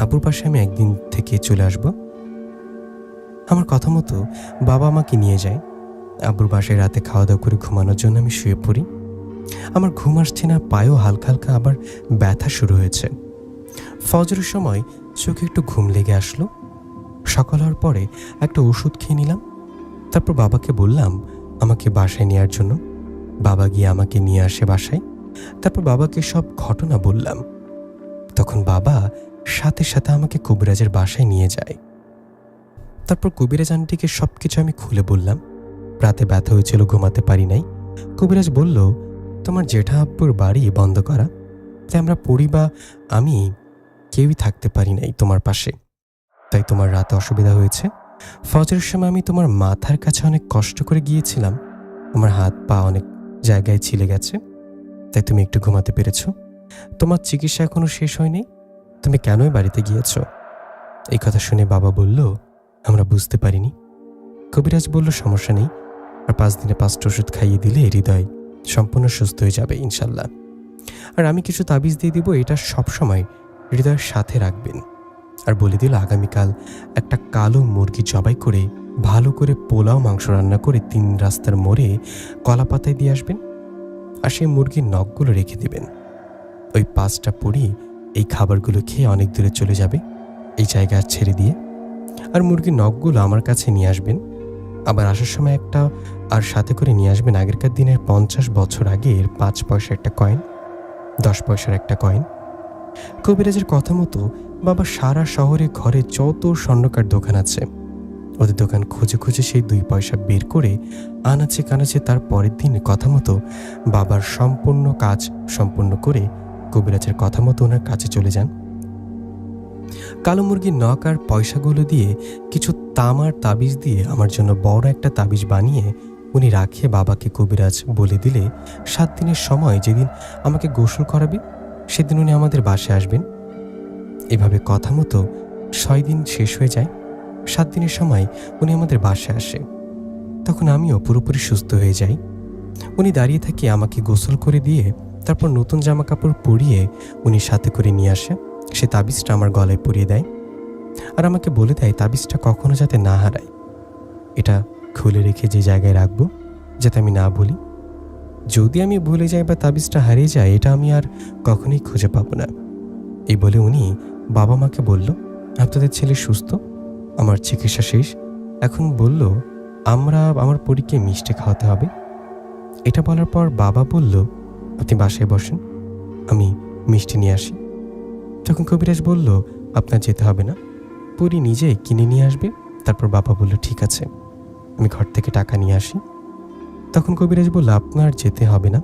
আব্বুর বাসায় আমি একদিন থেকে চলে আসব। আমার কথা মতো বাবা আমাকে নিয়ে যায়। আব্বুর বাসায় রাতে খাওয়া দাওয়া করে ঘুমানোর জন্য আমি শুয়ে পড়ি। আমার ঘুম আসছে না, পায়েও হালকা হালকা আবার ব্যথা শুরু হয়েছে। ফজরের সময় চোখে একটু ঘুম লেগে আসলো। সকাল হওয়ার পরে একটা ওষুধ খেয়ে নিলাম। তারপর বাবাকে বললাম আমাকে বাসায় নেওয়ার জন্য। বাবা গিয়ে আমাকে নিয়ে আসে বাসায়। তারপর বাবাকে সব ঘটনা বললাম। তখন বাবা সাথে সাথে আমাকে কবিরাজের বাসায় নিয়ে যায়। তারপর কবিরাজ আন্টিকে সবকিছু আমি খুলে বললাম। রাতে ব্যথা হয়েছিল, ঘুমাতে পারি নাই। কবিরাজ বলল তোমার জেঠা আব্বুর বাড়ি বন্ধ করা, তাই আমরা পরিবার আমি কেউই থাকতে পারি নাই তোমার পাশে, তাই তোমার রাতে অসুবিধা হয়েছে। ফজরের সময় আমি তোমার মাথার কাছে অনেক কষ্ট করে গিয়েছিলাম। আমার হাত পা অনেক জায়গায় ছিলে গেছে, তাই তুমি একটু ঘুমাতে পেরেছ। তোমার চিকিৎসা এখনো শেষ হয়নি, তুমি কেনই বাড়িতে গিয়েছ? এই কথা শুনে বাবা বলল আমরা বুঝতে পারিনি। কবিরাজ বলল সমস্যা নেই, আর 5 দিনে 5টা ওষুধ খাইয়ে দিলে হৃদয় সম্পূর্ণ সুস্থ হয়ে যাবে ইনশাল্লাহ। আর আমি কিছু তাবিজ দিয়ে দিব, এটা সবসময় হৃদয়ের সাথে রাখবেন। আর বলে দিল আগামীকাল একটা কালো মুরগি জবাই করে ভালো করে পোলাও মাংস রান্না করে 3 রাস্তার মোড়ে কলা পাতায় দিয়ে আসবেন। আর সেই মুরগির নখগুলো রেখে দেবেন। ওই 5টা পরি এই খাবারগুলো খেয়ে অনেক দূরে চলে যাবে এই জায়গা ছেড়ে দিয়ে। আর মুরগির নখগুলো আমার কাছে নিয়ে আসবেন। আবার আসার সময় একটা আর সাথে করে নিয়ে আসবেন আগেরকার দিনের 50 বছর আগের 5 পয়সার একটা কয়েন, 10 পয়সার একটা কয়েন। কবিরাজের কথা মতো বাবা সারা শহরে ঘরে যত স্বর্ণকার দোকান আছে ওদের দোকান খুঁজে খুঁজে সেই 2 পয়সা বের করে আনাচে কানাচে তার পরের দিন কথা মতো বাবার সম্পূর্ণ কাজ সম্পূর্ণ করে কবিরাজের কথা মতো ওনার কাছে চলে যান। কালো মুরগির নখ আর পয়সাগুলো দিয়ে কিছু তামার তাবিজ দিয়ে আমার জন্য বড় একটা তাবিজ বানিয়ে উনি রাখে বাবাকে কবিরাজ বলে দিলে 7 দিনের সময় যেদিন আমাকে গোসল করাবে সেদিন উনি আমাদের বাসায় আসবেন। এভাবে কথা মতো 6 দিন শেষ হয়ে যায়। 7 দিনের সময় উনি আমাদের বাসায় আসে। তখন আমিও পুরোপুরি সুস্থ হয়ে যাই। উনি দাঁড়িয়ে থেকে আমাকে গোসল করে দিয়ে তারপর নতুন জামা কাপড় পরিয়ে উনি সাথে করে নিয়ে আসে। সে তাবিজটা আমার গলায় পরিয়ে দেয় আর আমাকে বলে দেয় তাবিজটা কখনো যাতে না হারায়, এটা খুলে রেখে যে জায়গায় রাখবো যাতে আমি না ভুলি। যদি আমি ভুলে যাই বা তাবিজটা হারিয়ে যায় এটা আমি আর কখনোই খুঁজে পাবো না। এই বলে উনি বাবা মাকে বলল, আপনাদের ছেলে সুস্থ, আমার চিকিৎসা শেষ, এখন বলল আমার পরীকে মিষ্টি খাওয়াতে হবে। এটা বলার পর বাবা বলল, আপনি বাসায় বসেন, আমি মিষ্টি নিয়ে আসি। তখন কবিরাজ বলল, আপনার যেতে হবে না, পরী নিজেই কিনে নিয়ে আসবে। তারপর বাবা বলল, ঠিক আছে, আমি ঘর থেকে টাকা নিয়ে আসি। তখন কবিরাজ বলল, আপনার যেতে হবে না,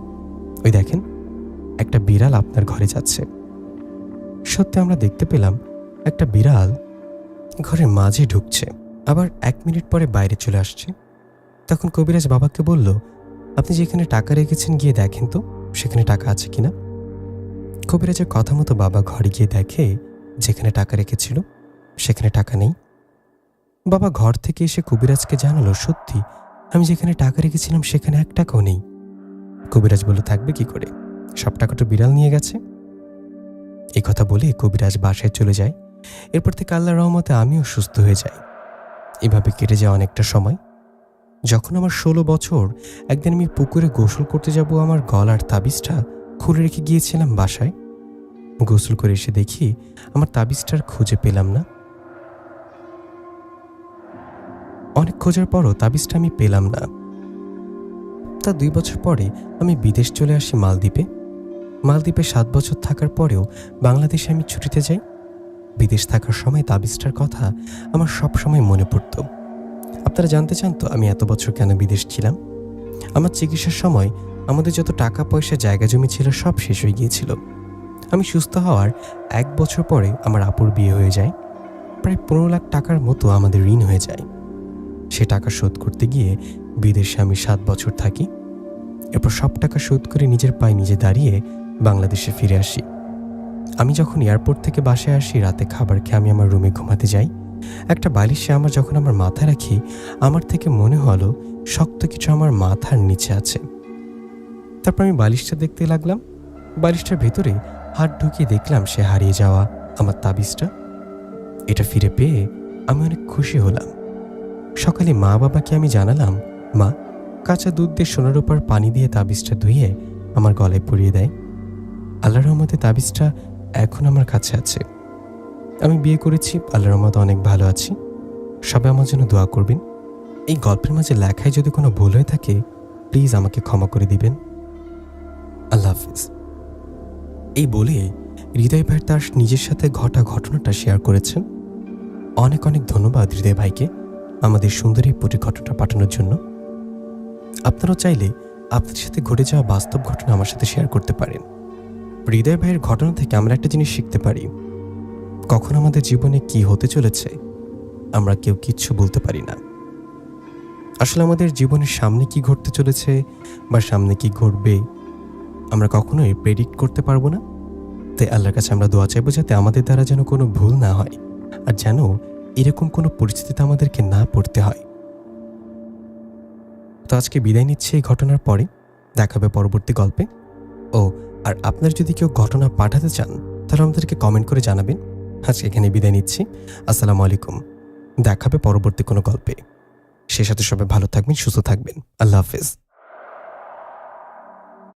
ওই দেখেন একটা বিড়াল আপনার ঘরে যাচ্ছে। সত্যি আমরা দেখতে পেলাম একটা বিড়াল ঘরের মাঝে ঢুকছে, আবার 1 মিনিট পরে বাইরে চলে আসছে। তখন কবিরাজ বাবাকে বলল, আপনি যেখানে টাকা রেখেছেন গিয়ে দেখেন তো সেখানে টাকা আছে কিনা। কবিরাজের কথা মতো বাবা ঘরে গিয়ে দেখে যেখানে টাকা রেখেছিল সেখানে টাকা নেই। বাবা ঘর থেকে এসে কবিরাজকে জানালো, সত্যি আমি যেখানে টাকা রেখেছিলাম সেখানে 1 টাকাও নেই। কবিরাজ বলল, থাকবে কি করে, সব টাকা তো বিড়াল নিয়ে গেছে। এই কথা বলে কবিরাজ বাসায় চলে যায়। এরপর থেকে আল্লাহর রহমতে আমিও সুস্থ হয়ে যাই। এভাবে কেটে যায় অনেকটা সময়। যখন আমার 16 বছর, একদিন আমি পুকুরে গোসল করতে যাব, আমার গলার তাবিজটা খুলে রেখে গিয়েছিলাম বাসায়। গোসল করে এসে দেখি আমার তাবিজটার খুঁজে পেলাম না। অনেক খোঁজার পরও তাবিজটা আমি পেলাম না। তা 2 বছর পরে আমি বিদেশ চলে আসি মালদ্বীপে। মালদ্বীপে 7 বছর থাকার পরেও বাংলাদেশে আমি ছুটিতে যাই। বিদেশ থাকার সময় তাবিজটার কথা আমার সব সময় মনে পড়ত। আপনারা জানতে চান তো আমি এত বছর কেন বিদেশ ছিলাম? আমার চিকিৎসার সময় আমাদের যত টাকা পয়সা জায়গা জমি ছিল সব শেষ হয়ে গিয়েছিল। আমি সুস্থ হওয়ার 1 বছর পরে আমার আপুর বিয়ে হয়ে যায়। প্রায় 15 লাখ টাকার মতো আমাদের ঋণ হয়ে যায়। সে টাকা শোধ করতে গিয়ে বিদেশে আমি 7 বছর থাকি। এরপর সব টাকা শোধ করে নিজের পায়ে নিজে দাঁড়িয়ে বাংলাদেশে ফিরে আসি। আমি যখন এয়ারপোর্ট থেকে বাসায় আসি, রাতে খাবার খেয়ে আমি আমার রুমে ঘুমাতে যাই। একটা বালিশে যখন আমার মাথা রাখি, আমার থেকে মনে হলো শক্ত কিছু আমার মাথার নিচে আছে। তারপর আমি বালিশটা দেখতে লাগলাম। বালিশটার ভেতরে হাত ঢুকিয়ে দেখলাম সে হারিয়ে যাওয়া আমার তাবিজটা। এটা ফিরে পেয়ে আমি অনেক খুশি হলাম। সকালে মা বাবাকে আমি জানালাম, মা কাঁচা দুধ দিয়ে সোনার উপর পানি দিয়ে তাবিজটা ধুয়ে আমার গলায় পরিয়ে দেয়। আল্লাহর রহমতে তাবিজটা এখন আমার কাছে আছে। আমি বিয়ে করেছি, আল্লাহর রহমতে অনেক ভালো আছি। সবাই আমার জন্য দোয়া করবেন। এই গল্পের মাঝে লেখায় যদি কোনো ভুল হয়ে থাকে প্লিজ আমাকে ক্ষমা করে দিবেন। আল্লাহ হাফিজ। এই বলে হৃদয় ভাই তার নিজের সাথে ঘটা ঘটনাটা শেয়ার করেছেন। অনেক অনেক ধন্যবাদ হৃদয় ভাইকে আমাদের সুন্দর এই পরিঘটনাটা পাঠানোর জন্য। আপনারাও চাইলে আপনাদের সাথে ঘটে যাওয়া বাস্তব ঘটনা আমার সাথে শেয়ার করতে পারেন। হৃদয় ভাইয়ের ঘটনা থেকে আমরা একটা জিনিস শিখতে পারি, কখন আমাদের জীবনে কি হতে চলেছে আমরা কেউ কিচ্ছু বলতে পারি না। আসলে আমাদের জীবনের সামনে কি ঘটতে চলেছে বা সামনে কি ঘটবে আমরা কখনোই প্রেডিক্ট করতে পারবো না। তাই আল্লাহর কাছে আমরা দোয়া চাইবো যাতে আমাদের দ্বারা যেন কোনো ভুল না হয়, আর যেন এরকম কোনো পরিস্থিতিতে আমাদেরকে না পড়তে হয়। তো আজকে বিদায় নিচ্ছি এই ঘটনার পরে, দেখাবে পরবর্তী গল্পে। আর আপনার যদি কেউ ঘটনা পাঠাতে চান তাহলে আমাদেরকে কমেন্ট করে জানাবেন। আজকে এখানে বিদায় নিচ্ছি। আসসালামু আলাইকুম। দেখাবে পরবর্তী কোনো গল্পে। সে সাথে সবাই ভালো থাকবেন, সুস্থ থাকবেন। আল্লাহ হাফেজ।